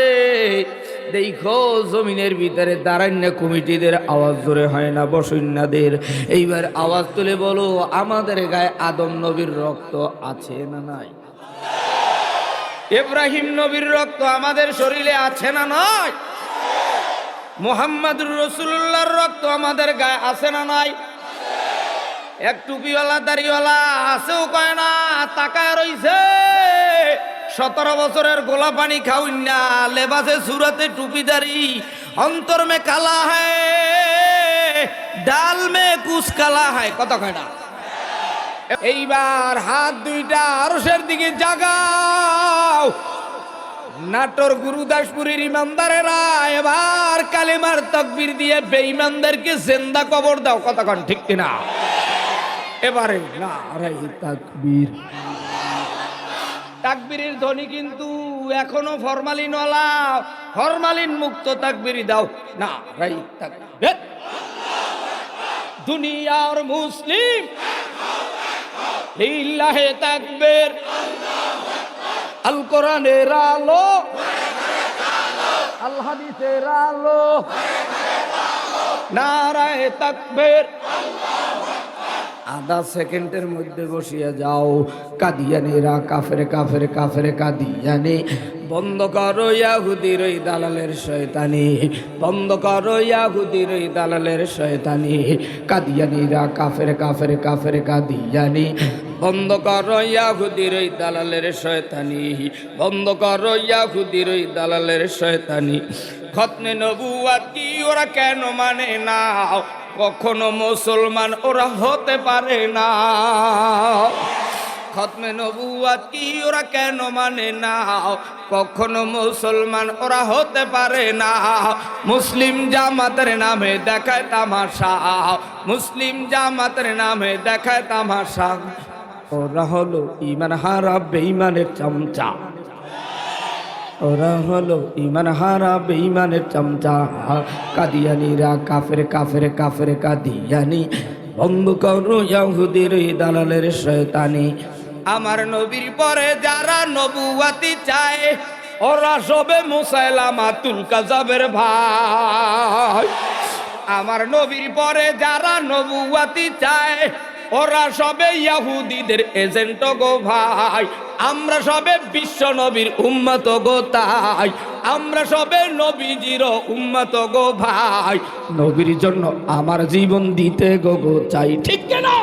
Speaker 1: দেখো জমিনের ভিতরে দাঁড়ান না কমিটিদের আওয়াজ জোরে হয় না বসন্যাদের। এইবার আওয়াজ তুলে বলো আমাদের গায়ে আদম নবীর রক্ত আছে না নাই? ইব্রাহিম নবীর রক্ত আমাদের শরীরে আছে না নাই? মুহাম্মদুর রাসূলুল্লাহর রক্ত আমাদের গায়ে আছে না নাই? এক টুপিওয়ালা দাড়িওয়ালা আছেও কয় না, তাকায় রইছে। 17 বছরের গোলা পানি খাউন না, লেবাসে সুরতে টুপি দাড়ি, অন্তর মে কালা হ্যায়, ডাল মে কুছ কালা হ্যায়, কথা কয় না? এইবার হাত দুইটা আরশের দিকে জাগাও, নাটোর গুরুদাসপুরের ইমানদারেরা এবার কালেমার তাকবীর দিয়ে বেঈমানদেরকে জিন্দা কবর দাও, কথা কোন ঠিক কিনা? এবারে নারাই তাকবীর। তাকবীরের ধ্বনি কিন্তু এখনো ফরমালিন ওয়ালা, ফরমালিন মুক্ত তাকবীর দাও, নারাই তাকবীর। দুনিয়ার মুসলিম লিল্লাহে তাকবীর। আল কোরআনের আলো, আল হাদিসের আলো, নারায়ে তাকবীর। আধা সেকেন্ডের মধ্যে বসিয়ে যাও। কাদিয়ানিরা কাফেরে কাফেরে কাফেরে কাদিয়ানি, বন্ধ করো ইহুদির ওই দালালের শয়তানি, বন্ধ করো ইহুদির ওই দালালের শয়তানি। কাদিয়ানিরা কাফেরে কাফেরে কাফেরে কাদিয়ানি, বন্ধ করো ইহুদির ওই দালালের শয়তানি, বন্ধ করো ইহুদির ওই দালালের শয়তানি। খতনে নবুয়াত কি ওরা কেন মানে না? কখনো মুসলমান ওরা হতে পারে না। খতমে নবুয়াত কি ওরা কেন মানে না? কখনো মুসলমান ওরা হতে পারে না। মুসলিম জামাতের নামে দেখায় তামাশা, মুসলিম জামাতের নামে দেখায় তামাশা। ওরা হলো ইমান হারা বেঈমানের চামচা, ওরা হলো ইমান হারা বেঈমানের চামচা। কাদিয়ানিরা কাফের কাফের কাফের কাদিয়ানি, বন্ধ করো ইহুদির ওই দালালের শয়তানি। আমার নবীর পরে যারা নবুয়াতি চায় ওরা সবে মুসাইলামাতুল কাযাবের ভাই। আমার নবীর পরে যারা নবুয়াতি চায় ওরা সবে ইহুদিদের এজেন্ট গো ভাই। আমরা সবে বিশ্ব নবীর উম্মত গো তাই, আমরা সবে নবীজির উম্মত গো ভাই। নবীর জন্য আমার জীবন দিতে গো গো চাই, ঠিক কিনা?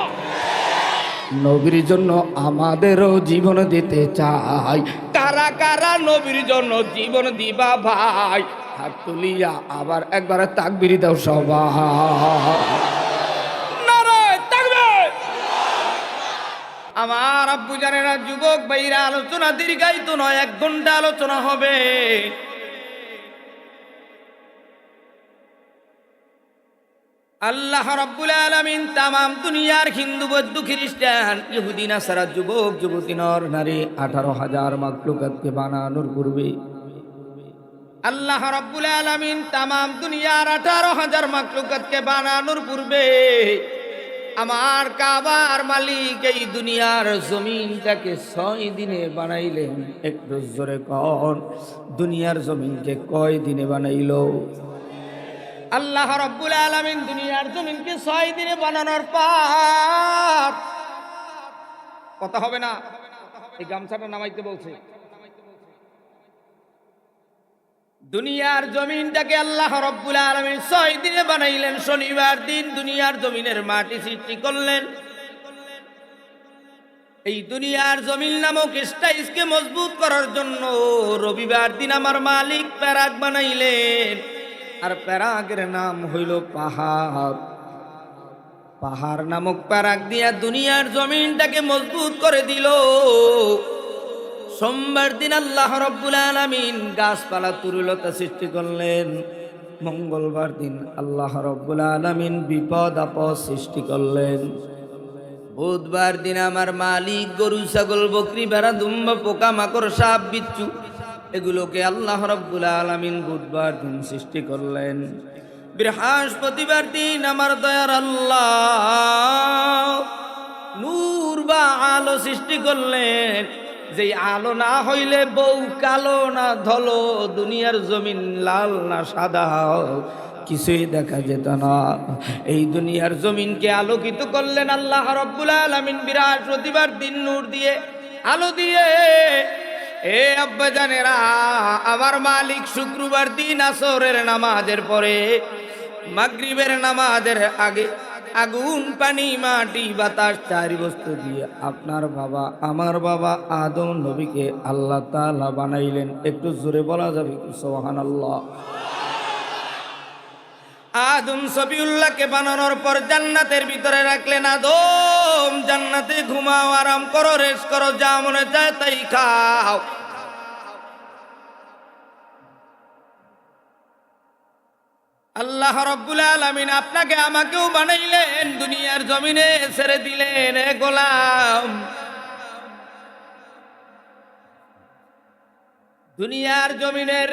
Speaker 1: নবীর জন্য আমাদেরও জীবন দিতে চাই। কারা কারা নবীর জন্য জীবন দিবা ভাই? হাত তুলিয়া আবার একবার তাকবীর দাও সবাই। আমার আব্বু জানেরা, যুবক ভাইরা, আলোচনা দীর্ঘায়িত নয়, 1 ঘন্টা আলোচনা হবে। আল্লাহ রাব্বুল আলামিন তামাম দুনিয়ার হিন্দু বৌদ্ধ খ্রিস্টান ইহুদি নাসারা যুবক যুবতী নর নারী 18,000 মাখলুকাতকে বানানোর পূর্বে আল্লাহ রাব্বুল আলামিন তামাম দুনিয়ার 18,000 মাখলুকাতকে বানানোর পূর্বে আমার কাবার মালিক এই দুনিয়ার জমিনটাকে 6 দিনে বানাইলেন। একটু জোরে কোন, দুনিয়ার জমিনকে কয় দিনে বানাইলো? আল্লাহ রাব্বুল আলামিন দুনিয়ার জমিনকে 6 দিনে বানানোর পর কথা হবে না, এই গামছাটা নামাইতে বলছে। দুনিয়ার জমিনটাকে আল্লাহ রাব্বুল আলামিন 6 দিনে বানাইলেন। শনিবার দিন দুনিয়ার জমিনের মাটি সৃষ্টি করলেন। এই দুনিয়ার জমিন নামক স্টাইসকে মজবুত করার জন্য রবিবার দিন আমার মালিক প্যারাক বানাইলেন। আর প্যারাকের নাম হইল পাহাড়। পাহাড় নামক প্যারাক দিয়া দুনিয়ার জমিনটাকে মজবুত করে দিল। সোমবার দিন আল্লাহ রাব্বুল আলামিন গাছপালা তরুলতা সৃষ্টি করলেন। মঙ্গলবার দিন আল্লাহ রাব্বুল আলামিন বিপদ আপদ সৃষ্টি করলেন। বুধবার দিন আমার মালিক গরু ছাগল বকরি ভেড়া দুম্বা পোকা মাকড় সাপ বিচ্ছু এগুলোকে আল্লাহ রাব্বুল আলামিন বুধবার দিন সৃষ্টি করলেন। বৃহস্পতিবার দিন আমার দয়ার আল্লাহ নূর বা আলো সৃষ্টি করলেন। যেই আলো না হইলে বউ কালো না ধলো, দুনিয়ার জমিন লাল না সাদা কিছুই দেখা যেত না। এই দুনিয়ার জমিনকে আলোকিত করলেন আল্লাহ রাব্বুল আলামিন বৃহস্পতিবার দিন নূর দিয়ে আলো দিয়ে। এ আব্বা জানেরা, আমার মালিক শুক্রবার দিন আসরের নামাজের পরে মাগরিবের নামাজের আগে আগুন পানি মাটি বাতাস 4 বস্তু দিয়ে আপনার বাবা আমার বাবা আদম নবীকে আল্লাহ তাআলা বানাইলেন। একটু জোরে বলা যাবে কি সুবহানাল্লাহ? আদম সফিউল্লাহকে বানানোর পর জান্নাতের ভিতরে রাখলেন। আদম জান্নাতে ঘুমাও, আরাম করো, রেস্ট করো, যা মনে চায় তাই খাও। আল্লাহ রাব্বুল আলামিন আপনাকে আমাকেও বানাইলেন, দুনিয়ার জমিনে ছেড়ে দিলেন। এ গোলাম, দুনিয়ার জমিনের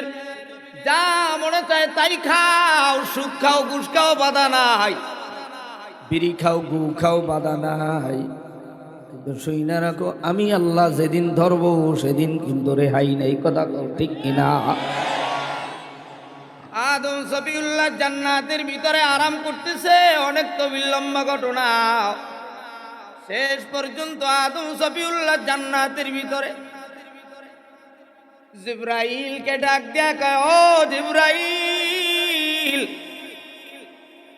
Speaker 1: যা মনে চায় তাই খাও, সুখ খাও, ঘুষ খাও, বাধা নাই, বিড়ি খাও, গু খাও, বাধা নাই, কিন্তু শুই না রাখো আমি আল্লাহ যেদিন ধরবো সেদিন কিন্তু রেহাই নেই। কথা কও ঠিক কিনা? আদম সফিউল্লাহ জান্নাতের ভিতরে আরাম করতেছে, অনেক তো বিলম্বা ঘটনা। শেষ পর্যন্ত আদম সফিউল্লাহ জান্নাতের ভিতরে জিবরাইলকে ডাক দেয়া কয়, ও জিবরাইল,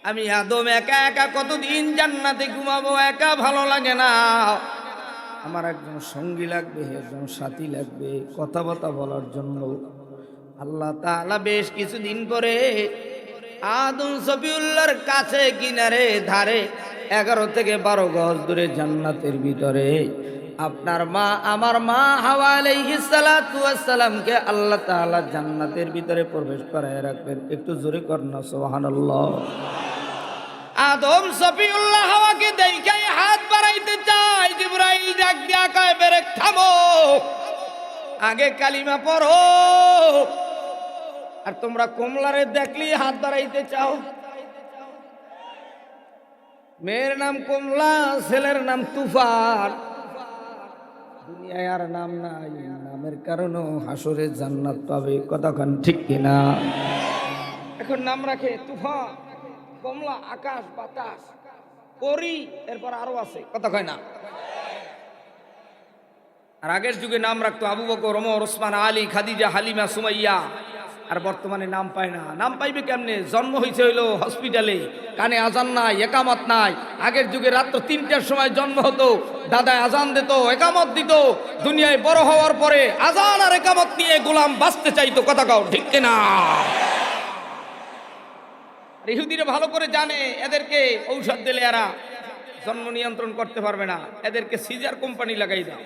Speaker 1: আমি আদম একা একা কতদিন জান্নাতে ঘুমাবো, একা ভালো লাগে না, আমার একজন সঙ্গী লাগবে, একজন সাথী লাগবে কথাবার্তা বলার জন্য। আল্লাহ তাআলা বেশ কিছুদিন পরে আদম সফিউল্লাহর কাছে কিনারে ধারে 11 থেকে 12 গজ দূরে জান্নাতের ভিতরে আপনার মা, আমার মা হাওয়া আলাইহিস সালাতু ওয়াস সালামকে আল্লাহ তাআলা জান্নাতের ভিতরে প্রবেশ করায় রাখবেন। একটু জোরে কর না সুবহানাল্লাহ। আদম সফিউল্লাহ হাওয়াকে দেখাই হাত বাড়াইতে চায়, জিবরাইল ডাক দিয়া কয়, বেরেক থামো, আগে কালিমা পড়ো। আর তোমরা কমলারে দেখলি হাত বাড়াইতে চাও। মেয়ের নাম কমলা, ছেলের নাম তুফান, দুনিয়ায় আর নাম নাই, নামের কারণেও হাসরে জান্নাত পাবে। কতক্ষণ ঠিক কিনা? এখন নাম রাখে তুফান, কমলা, আকাশ, বাতাস, পরি, এরপর আরো আছে। কথা কয় না? আর আগের যুগে নাম রাখতো আবু বকর, ওমর, ওসমান, আলী, খাদিজা, হালিমা, সুমাইয়া। আর বর্তমানে নাম পায় না। নাম পাইবে কেমনে? জন্ম হয়েছে হইলো হসপিটালে, কানে আজান নাই, একামত নাই। আগের যুগে রাত্র 3টার সময় জন্ম হতো, দাদায় আজান দিত, একামত দিত। দুনিয়ায় বড় হওয়ার পরে আজান আর একামত নিয়ে গোলাম বাঁচতে চাইতো। কথা কও ঠিক কিনা? ইহুদিরা ভালো করে জানে এদেরকে ঔষধ দিলে এরা জন্ম নিয়ন্ত্রণ করতে পারবে না, এদেরকে সিজার কোম্পানি লাগাই দাও,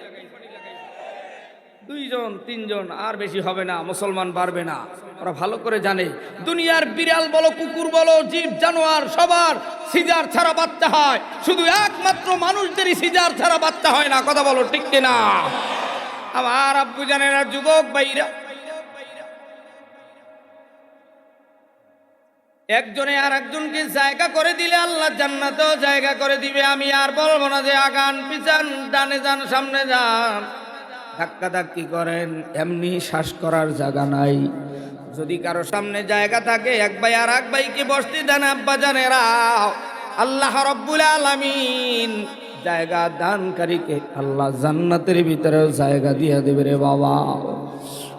Speaker 1: 2 জন 3 জন, আর বেশি হবে না, মুসলমান বাড়বে না। ওরা ভালো করে জানে দুনিয়ার বিড়াল বলো, কুকুর বলো, জীব জানোয়ার সবার সিজার ছাড়া বাচ্চা হয়, শুধু একমাত্র মানুষদেরই সিজার ছাড়া বাচ্চা হয় না। কথা বলো ঠিক কিনা? আমার আব্বু জানেরা, যুবক ভাইরা, একজনে আর একজনকে জায়গা করে দিলে আল্লাহ জান্নাতেও জায়গা করে দিবে। আমি আর বলবো না যে আগান পিছান, ডানে যান, সামনে যান, ধাক্কা ধাক্কি করেন, এমনি শ্বাস করার জায়গা নাই। যদি কারো সামনে জায়গা থাকে, এক ভাই আর এক ভাইকে বসতে দেন। আব্বা জানেরা, আল্লাহ রাব্বুল আলামিন জায়গা দানকারীকে আল্লাহ জান্নাতের ভিতরেও জায়গা দিয়ে দেবে রে বাবা।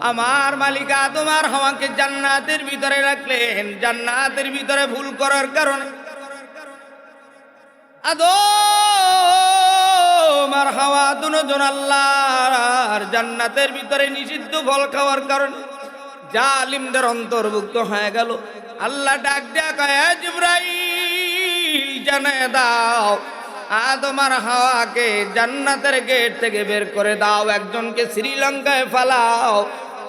Speaker 1: আমার মালিক আদম আর হাওয়াকে জান্নাতের ভিতরে রাখলেন। জান্নাতের ভিতরে ভুল করার কারণে আদম আর হাওয়া দুজন আল্লাহর জান্নাতের ভিতরে নিষিদ্ধ ফল খাওয়ার কারণে জালিমদের অন্তর্ভুক্ত হয়ে গেল। আল্লাহ ডাক দেয়া কয়, জিবরাইল জানায়ে দাও, আদম আর হাওয়াকে জান্নাতের গেট থেকে বের করে দাও। একজনকে শ্রীলঙ্কায় ফালাও,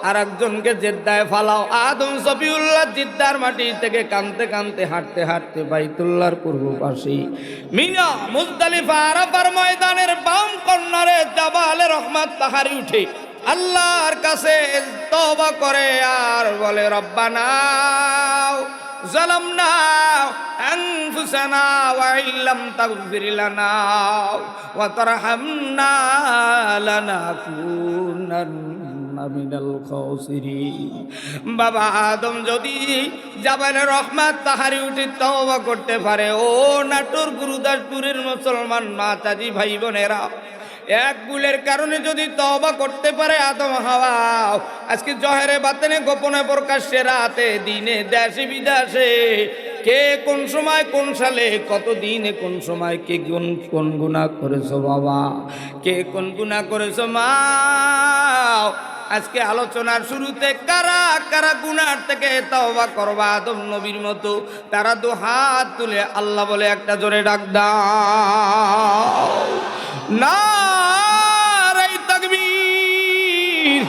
Speaker 1: আর একজনকে জেদ্দায় ফালাও। আদম সফিউল্লাহ জিদ্দার মাটি থেকে কানতে কানতে হাঁটতে হাঁটতে বাইতুল্লাহর পূর্ব পাশে মিনা মুজদালিফা আরাফার ময়দানের বাম কর্নারে জাবালে রহমত পাহাড়ি উঠে আল্লাহর কাছে তওবা করে আর বলে, রব্বানা যালামনা আনফুসানা ওয়া ইল্লাম তাগফির লানা ওয়া তারহামনা লানাকুনান্না মিনাল খাসিরিন। বাবা আদম যদি জাবালে রহমত পাহাড়ি উঠে তওবা করতে পারে, ও নাটোর গুরুদাসপুরের মুসলমান মা চাচি ভাই বোনেরা, এক ভুলের কারণে যদি তওবা করতে পারে আদম হাওয়া, আজকে জহেরে বাতেনে গোপনে প্রকাশ্যে রাতে দিনে দেশে বিদেশে কে কোন সময় কোন সালে কত দিনে কোন সময় কে কোন গুনাহ করেছো বাবা, কে কোন গুনাহ করেছো মা। আজকে আলোচনার শুরুতে কারা কারা গুনার থেকে তওবা করবা আদম নবীর মতো, তারা 2 হাত তুলে আল্লাহ বলে একটা জোরে ডাক দাও, নারে তাকবীর।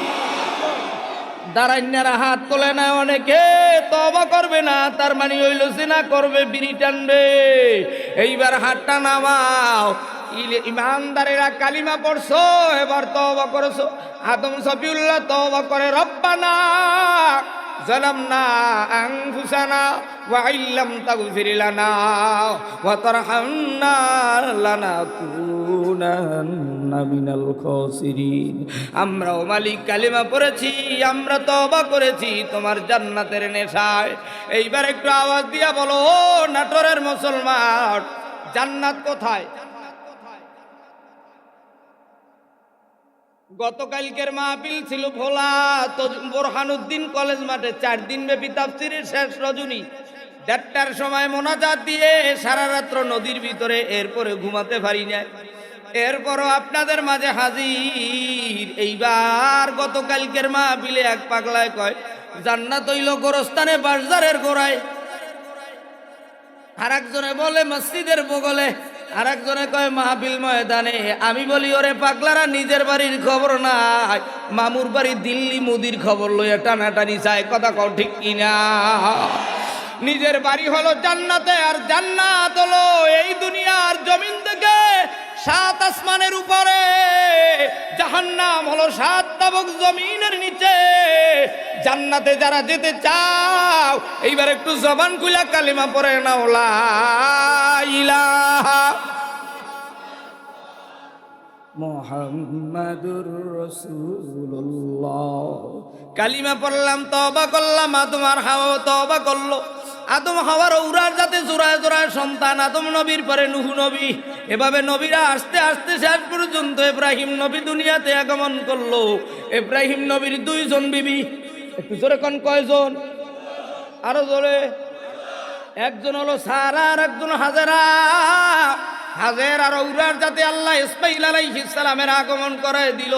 Speaker 1: দাঁড়াইনারা হাত তোলে না, অনেকে তওবা করবে না, তার মানে হইল সিনা করবে, বিড়ি টানবে। এইবার হাতটা নামাও। ইমানদারেরা কালিমা পড়ছো, এবার তওবা করেছো। আদম সফিউল্লাহ তওবা করে, রব্বানা যালামনা আনফুসানা ওয়া ইল্লাম তাগফির লানা ওয়া তারহামনা লানাকুনান্না মিনাল খাসিরিন। আমরাও মালিক কালিমা পড়েছি, আমরা তওবা করেছি তোমার জান্নাতের নেশায়। এইবার একটু আওয়াজ দিয়া বলো, ও নাটোরের মুসলমান, জান্নাত কোথায়? গতকালকের মাহফিল ছিল ভোলা তো বোরহানুদ্দিন কলেজ মাঠে, 4 দিন ব্যাপী তাফসীরের শেষ রজনী। 1:30টার সময় মোনাজাত দিয়ে সারা রাত্র নদীর ভিতরে, এরপরে ঘুমাতে পারি না। এরপরও আপনাদের মাঝে হাজির। এইবার গতকালকের মাহফিলে এক পাগলায় কয় জান্নাত হইল গোরস্থানে বাজারের গোড়ায়, আর একজনে বলে মসজিদের বগলে, আর একজনে কয় মাহফিল ময়দানে। আমি বলি ওরে পাগলারা, নিজের বাড়ির খবর নাই, মামুর বাড়ি দিল্লি মুদির খবর লইয়া টানাটানি চায়। কথা কও ঠিক কিনা? নিজের বাড়ি হলো জান্নাতে, আর জান্নাত হলো এই দুনিয়ার জমিন থেকে 7 আসমানের উপরে, জাহান্নাম হলো 7 তাবক জমিনের নিচে। জান্নাতে যারা যেতে চাও, এইবার একটু জবান খুলা কালিমা পড়ে নাও, লা ইলাহা মুহাম্মাদুর রাসূলুল্লাহ। কালিমা পড়লাম, তওবা করলাম, আদম আর হাওয়া তওবা করলো। আদম হাওয়ার উড়ার যাতে জোড়ায় জোড়ায় সন্তান, আদম নবীর পরে নূহ নবী, এভাবে নবীরা আস্তে আস্তে শেষ পর্যন্ত ইব্রাহিম নবী দুনিয়াতে আগমন করলো। ইব্রাহিম নবীর 2 জন বিবি, একটু জোরে কোন কয়জন? আরো জোরে। একজন হলো সারা, আর একজন হাজেরা। হাজের আর উরার যাতে আল্লাহ ইসমাইল আলাইহিস সালামের আগমন করে দিল।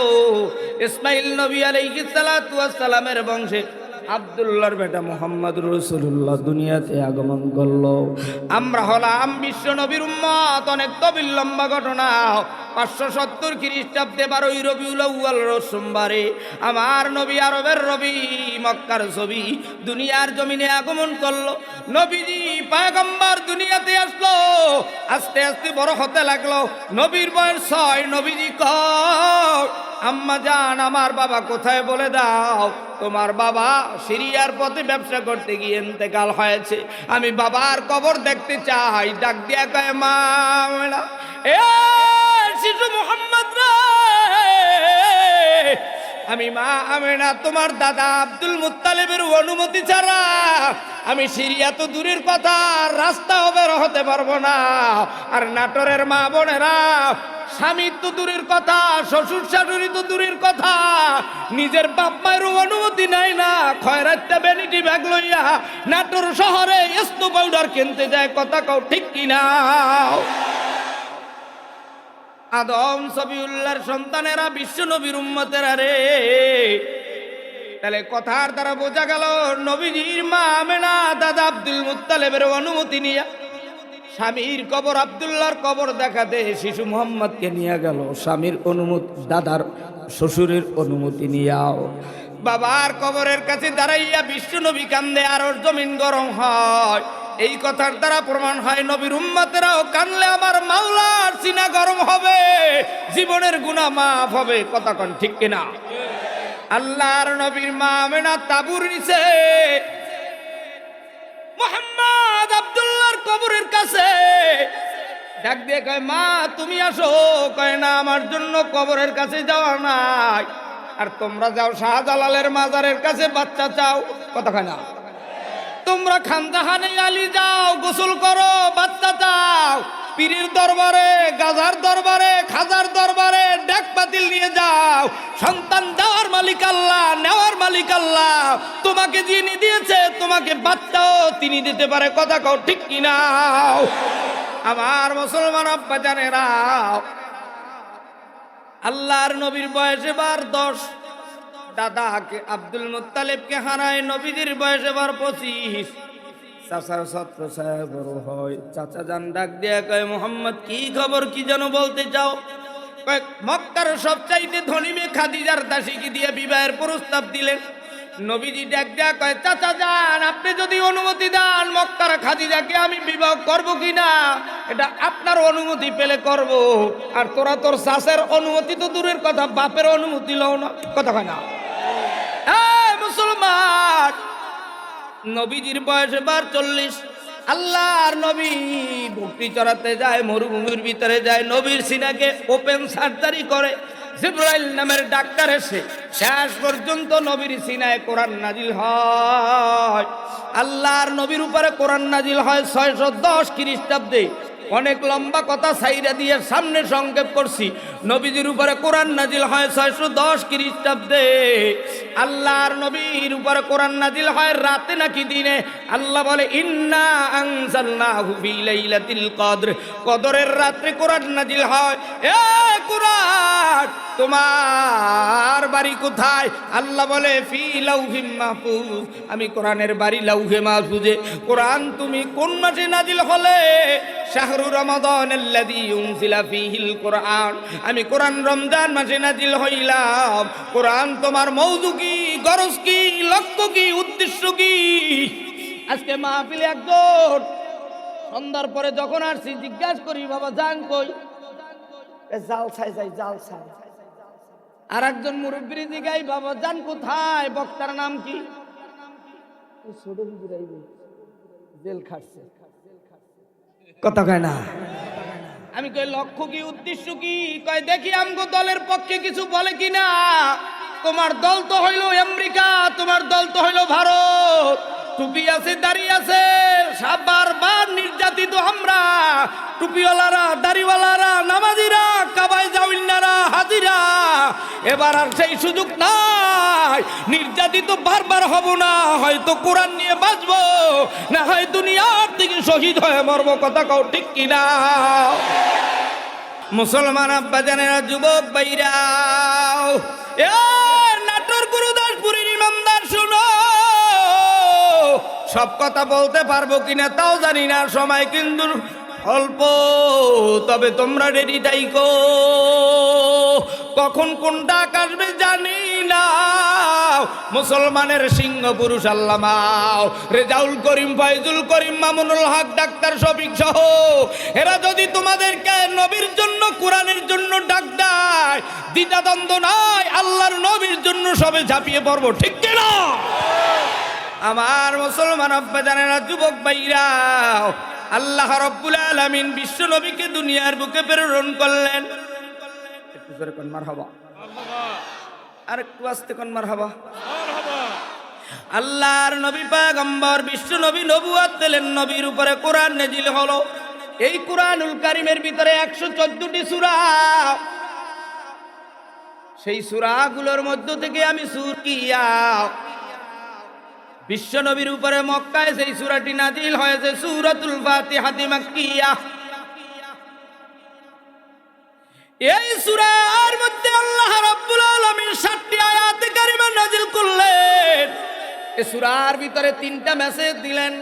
Speaker 1: ইসমাইল নবী আলাইহিস সালাতু ওয়াস সালামের বংশে আব্দুল্লাহর বেটা মুহাম্মদুর রাসূলুল্লাহ দুনিয়াতে আগমন করলো। আমরা হলাম বিশ্ব নবীর উম্মত। অনেক তবিল লম্বা ঘটনা। 570 খ্রিস্টাব্দে 12ই রবিউল আউয়াল রোজ সোমবারে আমার নবী, আরবের রবি, মক্কার ছবি, দুনিয়ার জমিনে আগমন করলো। নবীজি পয়গম্বর দুনিয়াতে আসলো, আস্তে আস্তে বড় হতে লাগলো। নবীর বয়স 6। নবীজি কয়, আম্মা জান, আমার বাবা কোথায় বলে দাও। তোমার বাবা সিরিয়ার পথে ব্যবসা করতে গিয়ে ইন্তেকাল হয়েছে, আমি বাবার কবর দেখতে চাই। ডাক দিয়া কয়, মা আমেনা, এ শিশু মুহাম্মদ রে, আমি মা আমেনা তোমার দাদা আব্দুল মুত্তালিবের অনুমতি ছাড়া আমি সিরিয়া তো দূরের কথা, রাস্তাও বের হতে পারবো না। আর নাটোরের মা বোনেরা, স্বামী তো দূরের কথা, শ্বশুর শাশুড়ি তো দূরের কথা, নিজের বাপ মায়েরও অনুমতি নাই না, খয়রাতটা ভ্যানিটি ব্যাগ লইয়া নাটোর শহরে স্নো পাউডার কিনতে যায়। কথা কও ঠিক কিনা? আদম সফিউল্লাহর সন্তানেরা বিশ্ব নবীর উম্মতেরা রে। তাহলে কথার দ্বারা বোঝা গেল, নবীজির মা আমেনা দাদা আব্দুল মুত্তালিবের অনুমতি নিয়ে স্বামীর কবর, আব্দুল্লাহর কবর দেখাতে শিশু মুহাম্মদকে নিয়ে গেল। স্বামীর অনুমতি, দাদার শ্বশুরের অনুমতি নিয়াও বাবার কবরের কাছে দাঁড়াইয়া বিশ্ব নবী কান্দে, আর ওর জমিন গরম হয়। এই কথার দ্বারা প্রমাণ হয়, নবীর উম্মতেরাও কানলে আমার মাওলার সিনা গরম হবে, জীবনের গুনাহ মাফ হবে। কথা কোন ঠিক কিনা? আল্লাহর নবীর মা আমেনা তাবুর নিচে মুহাম্মদ আব্দুল্লাহর কবরের কাছে ডাক দিয়ে কয়, মা তুমি আসো। কয়, না, আমার জন্য কবরের কাছে যাওয়া নাই, আর তোমরা যাও শাহজালালের মাজারের কাছে বাচ্চা চাও। কথা কয় না? তোমরা খানজাহানে আলী যাও, গোসল করো, বাচ্চা চাও। পীরের দরবারে, গাজার দরবারে, খাজার দরবারে ডাক বাতিল নিয়ে যাও। সন্তান দেওয়ার মালিক আল্লাহ, নেওয়ার মালিক আল্লাহ। তোমাকে যিনি দিয়েছে, তোমাকে বাচ্চাও তিনি দিতে পারে। কথা কও ঠিক কিনা? আমার মুসলমান আব্বা জানেরা, আল্লাহর নবীর বয়স এবার 10। দাদাকে আব্দুল মুত্তালিবকে হারায়, নবীজির বয়স এবার 25। চাচার ছাত্র সাহেব বড় হয়। চাচা যান ডাক দিয়া কয়, মুহাম্মদ কি খবর, কি যেন বলতে চাও? কয়, মক্কার সবচাইতে ধনী মেয়ে খাদিজার দাসীকে দিয়ে বিবাহের প্রস্তাব দিলেন। নবীজি ডাক দেয়া কয়, চাচা যান, আপনি যদি অনুমতি দেন মক্কার খাদিজাকে আমি বিবাহ করব কিনা, এটা আপনার অনুমতি পেলে করব। আর তোরা তোর চাচার অনুমতি তো দূরের কথা, বাপের অনুমতি লও না, কথা কয় না। মুসলমান, নবীজির বয়স এবার 40। আল্লাহর নবী বকরি চড়াতে যায়, মরুভূমির ভিতরে যায়, নবীর সিনাকে ওপেন সার্জারি করে। জিবরাইল নামের ডাক্তার এসে শেষ পর্যন্ত নবীর সিনায় কোরআন নাজিল হয়। আল্লাহর নবীর উপরে কোরআন নাজিল হয় 610 খ্রিস্টাব্দে। অনেক লম্বা কথা সাইরা দিয়ে সামনে সংক্ষেপ করছি। নবীজির উপরে কোরআন নাজিল হয় 610 খ্রিস্টাব্দে। আল্লাহর নবীর উপরে কোরআন নাজিল হয় রাতে নাকি দিনে? আল্লাহ বলে, ইন্না আনজালনাহু ফি লাইলাতিল কদর, কদরের রাতে কোরআন নাজিল হয়। এ কোরআন, তোমার বাড়ি কোথায়? আল্লাহ বলে, ফি লাউহিম মাহফুজ, আমি কোরআনের বাড়ি লাউহে মাহফুজে। কোরআন তুমি কোন মাসে নাজিল হলে? শাহরু রমাদানাল্লাযী উনজিলা ফীহিল কোরআন, আমি কোরআন রমজান মাসে নাজিল হইলাম। কোরআন তোমার মওজু কি, গরজ কি, লক্ষ্য কি, উদ্দেশ্য কি? আজকে মাহফিলে একজন সন্ধ্যার পরে যখন আসছি জিজ্ঞাসা করি, বাবা যান কই? জাল ছাই যাই, জাল ছাই। আর একজন মুরব্বীর জিগাই, বাবা যান কোথায়? বক্তার নাম কি? ছোট জেল খাটছে, কথা কয় না। আমি কই লক্ষ্য কি, উদ্দেশ্য কি? কয় দেখি আমগো দলের পক্ষে কিছু বলে কিনা। তোমার দল তো হইল আমেরিকা, তোমার দল তো হইল ভারত, টুপি আছে, দাড়ি আছে, বারবার নির্যাতিত আমরা। টুপিওয়ালারা, দাড়িওয়ালারা, নামাজিরা, কাবায় জাউন্নারা, হাজিরা, এবার আর সেই সুযোগ নাই। নির্যাতিত বারবার হব না, হয়তো কোরআন নিয়ে বাঁচবো, না হয় দুনিয়ার থেকে শহীদ হয়ে মরবো, কথা কও ঠিক কিনা? মুসলমান আব্বাজানেরা, যুবক ভাইরাও, এ নাটোর গুরুদাসপুরের ইমামদার শুনো, সব কথা বলতে পারবো কিনা তাও জানি না, সময় কিন্তু অল্প, তবে তোমরা রেডি থাইকো। কখন কোন ডাক আসবে জানি না। মুসলমানের সিংহ পুরুষ আল্লামাও রেজাউল করিম, ফয়জুল করিম, মামুনুল হক, ডাক্তার শফিক সহ এরা যদি তোমাদেরকে নবীর জন্য, কোরআনের জন্য ডাক দেয়, দ্বিধাদ্বন্দ্ব নাই, আল্লাহর নবীর জন্য সবে ঝাঁপিয়ে পড়বো, ঠিক কিনা? আমার মুসলমান আব্বাজানেরা, যুবক ভাইরাও, আল্লাহ রাব্বুল আলামিন বিশ্ব নবীকে দুনিয়ার বুকে প্রেরণ করলেন। একটু জোরে কোন মারহাবা, আর একটু আস্তে কোন মারহাবা। আল্লাহর নবী পয়গম্বর বিশ্ব নবী নবুয়ত পেলেন, নবীর উপরে কোরআন নাজিল হলো। এই কোরআনুল কারীমের ভিতরে 114টি সূরা। সেই সূরাগুলোর মধ্য থেকে আমি সূরা বিশ্ব নবীর উপরে মক্কায় সেই সূরাটি নাজিল হয়েছে, সূরাতুল ফাতিহা মাক্কিয়া। এই সূরার মধ্যে আল্লাহ রাব্বুল আলামিন 7টি আয়াতে কারিমা নাজিল করলেন। এই সূরার ভিতরে 3টা মেসেজ দিলেন।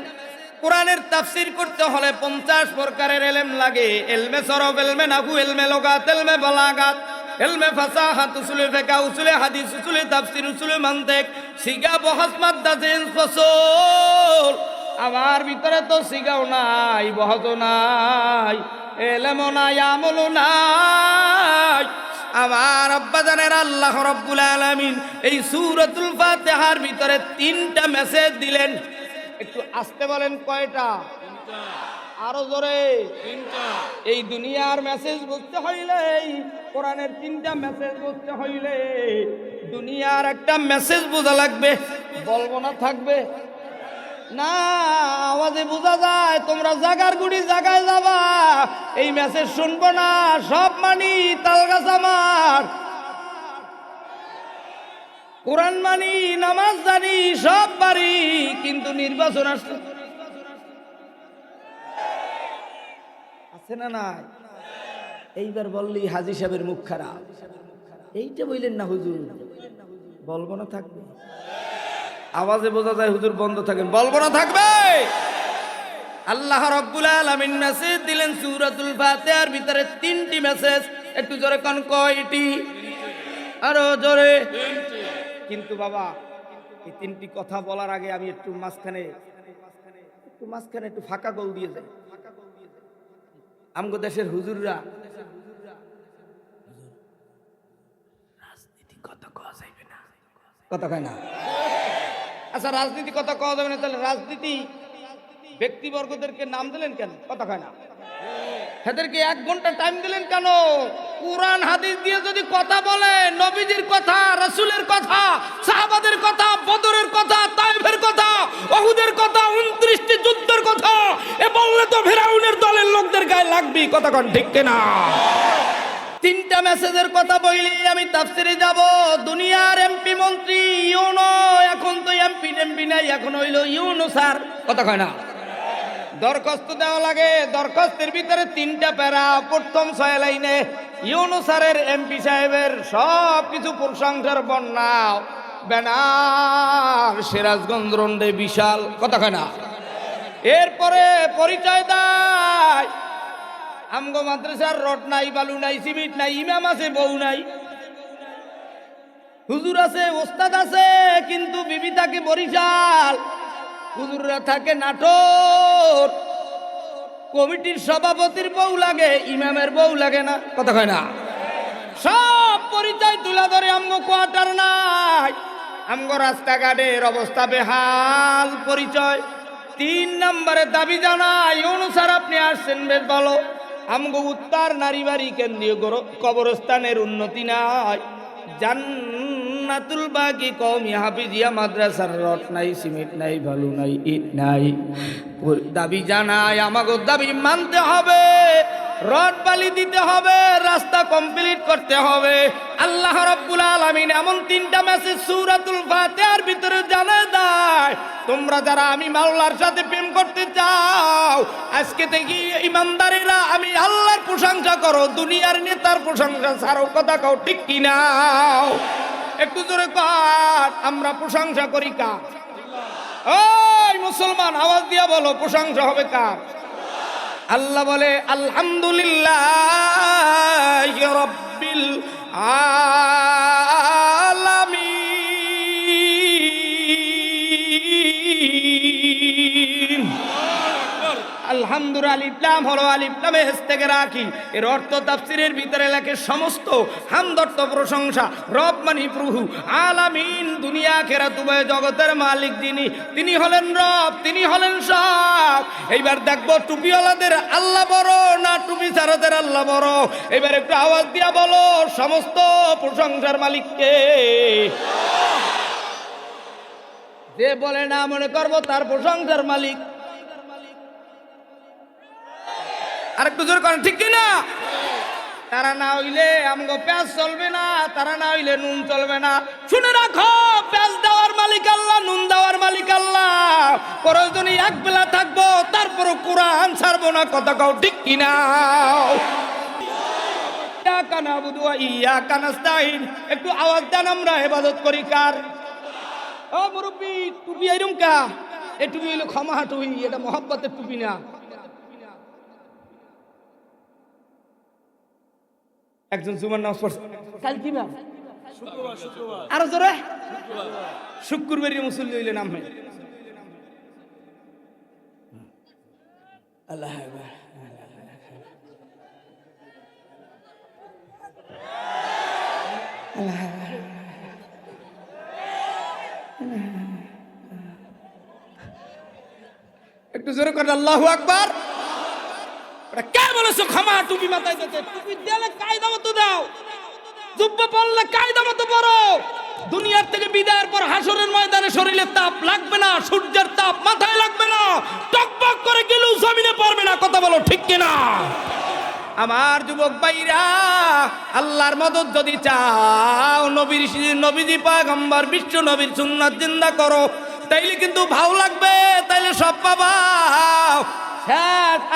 Speaker 1: কোরআনের তাফসীর করতে হলে 50 প্রকারের ইলম লাগে, ইলমে সরফ, ইলমে নাহু, ইলমে লুগাত, ইলমে বালাগাত, ইলমে ফাসাহাত, উসুলে ফিকহ, উসুলে হাদিস, উসুলে তাফসীর, উসুলে মানতিক, সিগা, বহস, মাদ্দা, জিন্স, ফসল। আমার ভিতরে তো সিগাও নাই, বহসও নাই, ইলমও নাই, আমলও নাই। আমার আব্বাজানের আল্লাহ রাব্বুল আলামিন এই সূরাতুল ফাতিহার ভিতরে 3টা মেসেজ দিলেন। একটু আস্তে বলেন, কয়টা? আরো জোরে। 3টা। এই দুনিয়ার মেসেজ বুঝতে হইলে, কোরআনের 3টা মেসেজ বুঝতে হইলে দুনিয়ার একটা মেসেজ বোঝা লাগবে। বলবো না, থাকবে না, আওয়াজে বোঝা যায়। তোমরা জাগার গুড়ি জাগায় যাবা, এই মেসেজ শুনবো না, সব মানি, তালগাছ আমার। কোরআন মানি, নামাজ জানি, সব বাড়ি, কিন্তু নির্বাচন আসছে, আছে না নাই? এইবার বললি হাজী সাহেবের মুখ খারাপ। এইটা বললেন না হুজুর, বলবো না, থাকবে। আওয়াজে বোঝা যায় হুজুর বন্ধ থাকেন, বলবো না, থাকবে। আল্লাহ রাব্বুল আলামিন মেসেজ দিলেন সূরাতুল ফাতিহার ভিতরে 3টি মেসেজ। একটু জোরে কোন, কয়টি? আরো জোরে। কিন্তু বাবা, এই তিনটি কথা বলার আগে আমি একটু মাঝখানে একটু ফাঁকা গোল দিয়ে যাই। আমগো দেশের হুজুররা রাজনীতি কথা কওয়া যাবে না, কথা কয় না। আচ্ছা, রাজনীতি কথা কওয়া যাবে না, তাহলে রাজনীতি ব্যক্তিবর্গদেরকে নাম দিলেন কেন? কথা কয় না। এদেরকে 1 ঘন্টা টাইম দিলেন কেন? কুরআন হাদিস দিয়ে যদি কথা বলে, নবীজির কথা, রাসূলের কথা, সাহাবাদের কথা, বদরের কথা, তায়েফের কথা, উহুদের কথা, 29টি যুদ্ধের কথা এ বললে তো ফিরাউনের দলের লোকদের গায়ে লাগবে, কথা কোন ঠিক কিনা? 3টা মেসেজের কথা বলি, আমি তাফসিরে যাব। দুনিয়ার এমপি মন্ত্রী ইউনো, এখন তো এমপি নাই, এখন হইল ইউনো স্যার, কথা কয় না। দরখাস্ত দেওয়া লাগে, দরখাস্তের ভিতরে 3টা প্যারা। প্রথম 6 লাইনে ইউনূস স্যারের, এমপি সাহেবের সব কিছু প্রশংসার বন্যা, ব্যানার সিরাজগঞ্জ রোডে বিশাল, কথা কয় না। এরপরে পরিচয় দেয়, আমগো মাদ্রাসার রড নাই, বালু নাই, সিমেন্ট নাই, ইমাম আছে, বউ নাই, হুজুর আছে, ওস্তাদ আছে, কিন্তু বিবি থাকে বরিশাল, হুজুররা থাকে নাটোর, কমিটির সভাপতির বউ লাগে, ইমামের বউ লাগে না, কথা কয় না। সব পরিচয় তুলে ধরে, আমগো কোয়ার্টার নাই, আমগো রাস্তাঘাটের অবস্থা বেহাল, পরিচয়। 3 নম্বরে দাবি জানাই, ইউনূস স্যার আপনি আসছেন বেশ ভালো, আমগো উত্তর নারীবাড়ি কেন্দ্রীয় কবরস্থানের উন্নতি নাই, জান্নাতুল বাকি কওমি হাফিজিয়া মাদ্রাসার রড নাই, সিমেন্ট নাই, বালু নাই, ইট নাই। দাবি জানাই, আমাগো দাবি মানতে হবে, রড বালি দিতে হবে, রাস্তা কমপ্লিট করতে হবে। আল্লাহ রাব্বুল আলামিন এমন 3টা মেসেজ সূরাতুল ফাতিহার ভিতরে জানায় দেয়, তোমরা যারা আমি মাওলার সাথে প্রেম করতে চাও, আজকে থেকে ইমানদারেরা আমি আল্লাহর প্রশংসা করো, দুনিয়ার নেতার প্রশংসা ছাড়ো, কথা কও ঠিক কিনা? একটু জোরে কর, আমরা প্রশংসা করি কার? ওই মুসলমান আওয়াজ দিয়া বলো, প্রশংসা হবে কার? আল্লাহ বলে আলহামদুলিল্লাহ রাব্বিল আলামিন। আলহামদুলিল্লাহ আলিফ লাম হলো, আলিফ লামে হেস্তেকে রাখি, এর অর্থ তাফসীরের ভিতরে লেখে সমস্ত হামদর্থ প্রশংসা, রব মানে প্রভু, আলামিন দুনিয়া আখিরাত উভয় জগতের মালিক যিনি, তিনি হলেন রব, তিনি হলেন সব। এইবার দেখবো টুপিওয়ালাদের আল্লাহ বড় না টুপি ছাড়াদের আল্লাহ বড়? এবার একটু আওয়াজ দিয়া বলো, সমস্ত প্রশংসার মালিক কে? যে বলে না মনে করবো তার প্রশংসার মালিক। আরেকটু জোর করেন ঠিক কিনা? তারা না হইলে আমগো পেঁয়াজ চলবে না, তারা না হইলে নুন চলবে না। শুনে রাখো, পেঁয়াজ দেওয়ার মালিক আল্লাহ, নুন দেওয়ার মালিক আল্লাহ। প্রয়োজনে 1 বেলা থাকবো, তারপরও কোরআন ছাড়বো না, কথা কও ঠিক কিনা? ইয়াকা নাবুদু ওয়া ইয়াকা নাস্তাইন। একটু আওয়াজ দেন, আমরা ইবাদত করি কার? ও মুরব্বি, টুপি আইরুম কা? এই টুপি হইলো ক্ষমা টুপি, এটা মহব্বতের টুপি না। একজন জুমার নামাজ পড়ছে কাল, কি বার? শুক্রবার। আরো জোরে, শুক্রবারই মুসল্লি হইলে নাম হয় আল্লাহ। একটু জোরে করে আল্লাহু আকবার। কে বলেছো ক্ষমা টুপি মাথায় দিতে? টুপি দিলে কায়দা মতো দাও, জুব্বা পরলে কায়দা মতো পরো। দুনিয়ার থেকে বিদায়ের পর হাসরের ময়দানে শরীরে তাপ লাগবে না, সূর্যের তাপ মাথায় লাগবে না, টকবক করে গেলেও জমিনে পড়বে না, কথা বলো ঠিক কিনা? আমার যুবক ভাইরা, আল্লাহর মদদ যদি চাও, নবীজি পয়গম্বর বিশ্ব নবীর সুন্নাত জিন্দা করো, তাইলে কিন্তু ভালো লাগবে, তাইলে সব পাবা।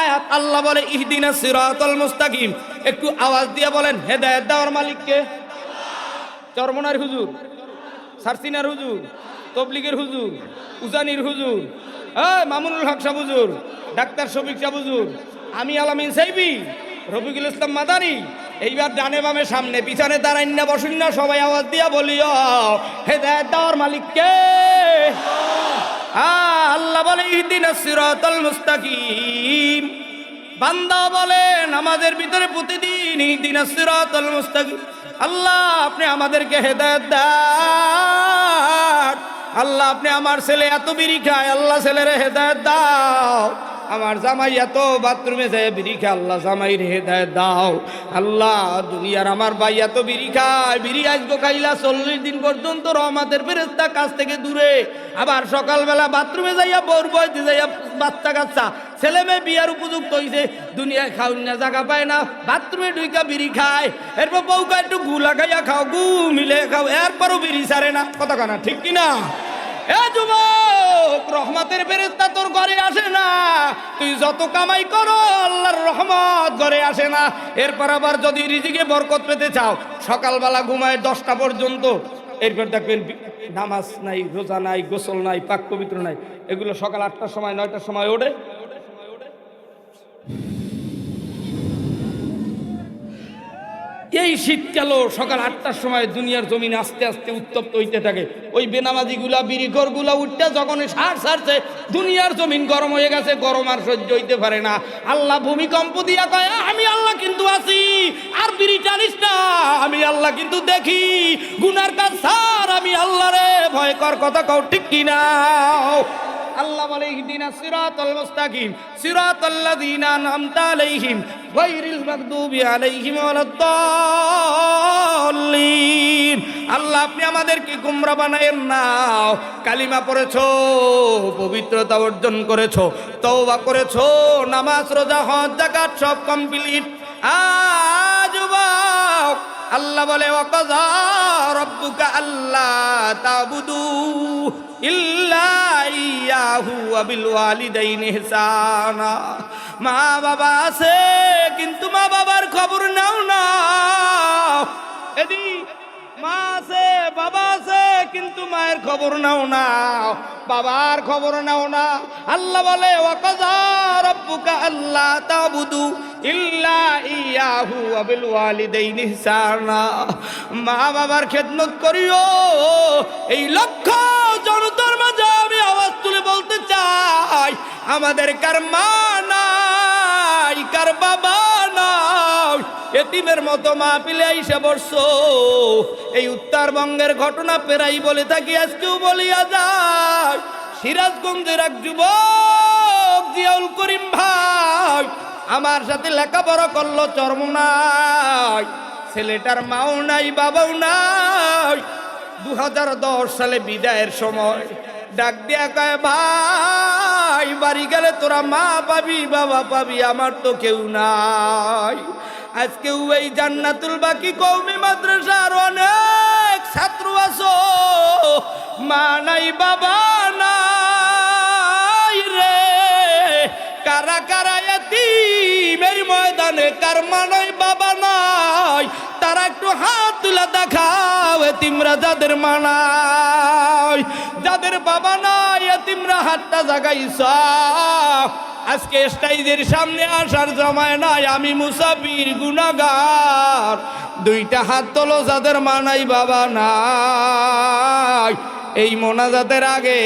Speaker 1: আয়াত আল্লাহ বলে ইহদিনাস সিরাতাল মুস্তাকিম। একটু আওয়াজ দিয়ে বলেন, হেদায়েত দেওয়ার মালিক কে? চরমনার হুজুর, সারসিনার হুজুর, তবলিগের হুজুর, উজানির হুজুর, মামুনুল হক সাহেব হুজুর, ডাক্তার শফিক সাহেব হুজুর, আমি আলামিন সাইবি, রফিকুল ইসলাম মাদানী, এইবার ডানে বামে সামনে পিছনে দাঁড়াইন না বসুন না, সবাই আওয়াজ দিয়া বলিও হেদায়েত দেওয়ার মালিক কে? আল্লাহ বলে ইহদিনাস সিরাতাল মুস্তাকিম। বান্দা বলে নামাজের ভিতরে প্রতিদিন ইহদিনাস সিরাতাল মুস্তাকিম, আল্লাহ আপনি আমাদেরকে হেদায়েত দাও। আল্লাহ আপনি আমার ছেলে এত বিড়ি খায়, আল্লাহ ছেলেরে হেদায়েত দাও। আমার জামাই এত বাথরুমে যায় বিড়ি খায়, আল্লাহ জামাইর হেদায়েত দাও। আল্লাহ দুনিয়ার আমার ভাই এত বিড়ি খায়, বিড়ি আজকে খাইলা 40 দিন পর্যন্ত রহমতের ফেরেশতা কাছ থেকে দূরে, আবার সকালবেলা বাথরুমে যাইয়া বউর বইতে যাইয়া বাচ্চা কাচ্চা ছেলে মেয়ে বিয়ার উপযুক্ত হইছে, দুনিয়ায় খাওন না জায়গা পায় না, বাথরুমে ঢুইকা বিড়ি খায়। এরপর বউকা একটু গু লাগাইয়া খাও, গু মিলে খাও, এরপরও বিড়ি ছাড়ে না। কথা কানা ঠিক কিনা? এ যুবক, রহমতের ফেরেশতা তোর ঘরে আসে না, তুই যত কামাই করো আল্লাহর রহমত ঘরে আসে না। এরপর আবার যদি রিজিকে বরকত পেতে চাও, সকালবেলা ঘুমায় 10টা পর্যন্ত, এরপর দেখবেন নামাজ নাই, রোজা নাই, গোসল নাই, পাক পবিত্র নাই, এগুলো সকাল 8টার সময় 9টার সময় ওঠে। এই শীতকালও সকাল 8টার সময় দুনিয়ার জমিন আস্তে আস্তে উত্তপ্ত হইতে থাকে। ওই বেনামাজিগুলা বিড়িঘরগুলা উঠতে যখন সার সারছে, দুনিয়ার জমিন গরম হয়ে গেছে, গরম আর সহ্য হইতে পারে না। আল্লাহ ভূমিকম্প দিয়া কয় আমি আল্লাহ কিন্তু আছি, আর বিড়ি টানিস না, আমি আল্লাহ কিন্তু দেখি। গুনার কাজ ছাড়, আমি আল্লাহ রে ভয় কর। কথা কও ঠিক কিনা? আল্লাহ বলে ইহদিনাস সিরাতাল মুস্তাকিম সিরাতাল্লাযীনা আন'আমতা আলাইহিম গায়রিল মাগদুবি আলাইহিম ওয়ালাদ-দাল্লিন। আল্লাহ আপনি আমাদেরকে গোমরা বানায়েন না। কালিমা পড়েছো, পবিত্রতা অর্জন করেছো, তওবা করেছো, নামাজ রোজা হজ যাকাত সব কমপ্লিট। যুবক, আল্লাহ বলে ওয়াকাযা রাব্বুকা আল্লা তা'বুদু ইল্লা ইয়াহু ওয়া বিল ওয়ালিদাইনি ইহসানা। মা বাবা আছে কিন্তু মা বাবার খবর নাও না। এদি মা আছে বাবা আছে কিন্তু মায়ের খবর নাও না, বাবার খবর নাও না। আল্লাহ বলে ওয়াকাযা রাব্বুকা আল্লা তা'বুদু ইল্লা ইয়াহু ওয়া বিল ওয়ালিদাইনি ইহসানা। মা বাবার খেদমত করিও। এই লক্ষ্য জনতার মাঝে আমি আওয়াজ তুলে বলতে চাই, আমাদের কার মা নাই, কার বাবা নাই, এতিমের মতো মাহফিলে আইসা বসছো। এই উত্তরবঙ্গের ঘটনা প্রায় বলে থাকি, আজকেও বলিয়া যায়। সিরাজগঞ্জের এক যুবক জিয়াউল করিম ভাই আমার সাথে লেখাপড়া করলো, চরমনাই। ছেলেটার মাও নাই, বাবাও নাই। 2010 সালে বিদায়ের সময় ডাক দিয়া কয় ভাই বাড়ি গেলে তোরা মা পাবি, বাবা পাবি, আমার তো কেউ নাই। আজকেও এই জান্নাতুল বাকি কওমি মাদ্রাসার অনেক ছাত্র আছো, মা নাই বাবা নাই রে। কারা কারা এতিমের ময়দানে কার মা নাই বাবা নাই, তারা একটু হাত তুলে দেখাও। এতিমরা যাদের মা নাই, যাদের বাবা নাই, এতিমরা হাতটা জাগাইছ। আজকে স্টেজের সামনে আসার জমায় নাই, আমি মুসাফির গুনাহগার। 2টা হাত তোলো যাদের মা নাই বাবা নাই। এই মোনাজাতের আগে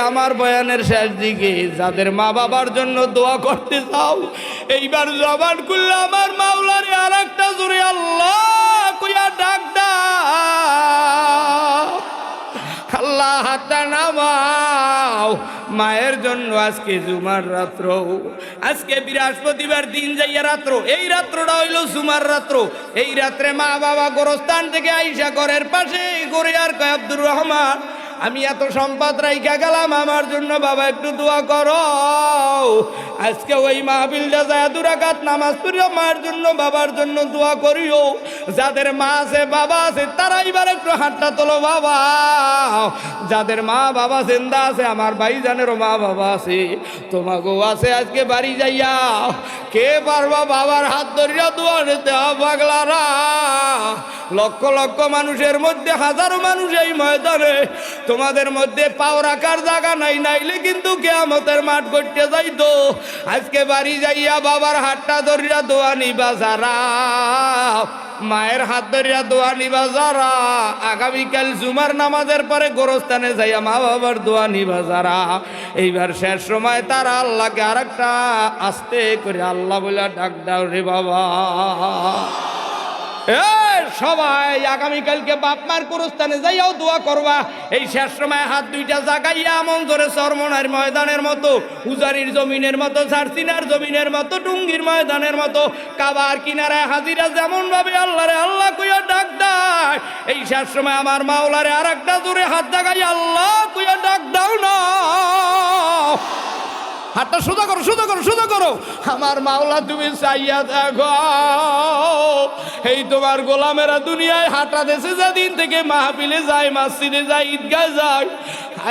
Speaker 1: আমার বয়ানের শেষ দিকে যাদের মা বাবার জন্য দোয়া করতে চাও, এইবার জবান খুললে আমার মাওলারে আর একটা জোরে আল্লাহ কইয়া ডাক দাও। আল্লাহ হাতটা নামাও মায়ের জন্য। আজকে জুমার রাত্র, আজকে বৃহস্পতিবার দিন যাইয়া রাত্র, এই রাত্রটা হইল জুমার রাত্র। এই রাত্রে মা বাবা গোরস্থান থেকে আইসা ঘরের পাশে গড়ে আর কয় আব্দুর রহমান আমি এত সম্পদ রাইখা গেলাম, আমার জন্য বাবা একটু দোয়া করো। আজকে ওই মাহফিলটা যায় 2 রাকাত নামাজ পড়িও, মার জন্য বাবার জন্য দোয়া করিও। যাদের মা আছে বাবা আছে তারা এবার একটু হাতটা তোলো বাবা। যাদের মা বাবা জিন্দা আছে, আমার ভাইজানেরও মা বাবা আছে, তোমাকেও আছে, আজকে বাড়ি যাইয়া কে পারবা বাবার হাত ধরিয়া দোয়া নিতে পাগলারা। লক্ষ লক্ষ মানুষের মধ্যে হাজারো মানুষ এই ময়দানে তোমাদের মধ্যে পাও রাখার জায়গা নাই, নাইলে কিন্তু কিয়ামতের মাঠ করতে যাইতো। আজকে বাড়ি যাইয়া বাবার হাতটা ধরিয়া দোয়া নিবা যারা, মায়ের হাত ধরিয়া দোয়া নিবা যারা, আগামীকাল জুমার নামাজের পরে গোরস্থানে যাইয়া মা বাবার দোয়া নিবা যারা, এইবার শেষ সময় তারা আল্লাহকে আরেকটা আস্তে করে আল্লাহ বলে ডাক দাও রে বাবা। সবাই আগামীকালকে বাপ মার গোরস্থানে যাইয়াও দোয়া করবা। এই শেষ সময় হাত দুইটা জাগাইয়া মন ধরে চরমনার ময়দানের মতো, উজানির জমিনের মতো, সারসিনার জমিনের মতো, টুঙ্গির ময়দানের মতো, কাবার কিনারায় হাজিরা যেমন ভাবে আল্লাহরে আল্লাহ কইয়া ডাক দেয়, এই শেষ সময় আমার মাওলারে আর একটা জোরে হাত জাগাইয়া আল্লাহ কইয়া ডাক দাও না। হাতটা সোজা করো, সোজা করো, সোজা করো। আমার মাওলা তুমি চাইয়া দেখো, এই তোমার গোলামেরা দুনিয়ায় হাঁটা দেশে যেদিন থেকে মাহফিলে যায়, মসজিদে যায়, ঈদগায় যায়,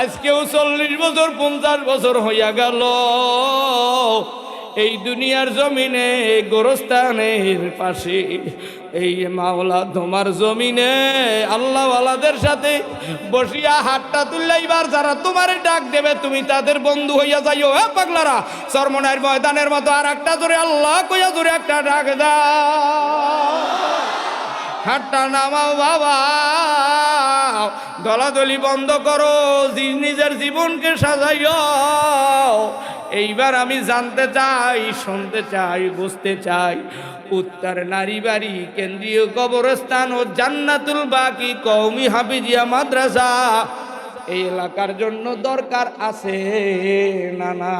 Speaker 1: আজকেও 40 বছর 50 বছর হইয়া গেল এই দুনিয়ার জমিনে গোরস্থানের পাশে এই মাওলা তোমার জমিনে আল্লাহওয়ালাদের সাথে বসিয়া হাতটা তুললেইবার যারা তোমারে ডাক দেবে তুমি তাদের বন্ধু হইয়া যাইও। হ্যাঁ পাগলারা, চরমনার ময়দানের মতো আর একটা জোরে আল্লাহ কইয়া জোরে একটা ডাক দাও। হাতটা নামাও বাবা, দলাদলি বন্ধ করো, নিজের জীবনকে সাজাইও। এইবার আমি জানতে চাই, শুনতে চাই, বুঝতে চাই, উত্তর নারীবাড়ি কেন্দ্রীয় কবরস্থান ও জান্নাতুল বাকি কওমি হাফিজিয়া মাদ্রাসা এই এলাকার জন্য দরকার আছে না? না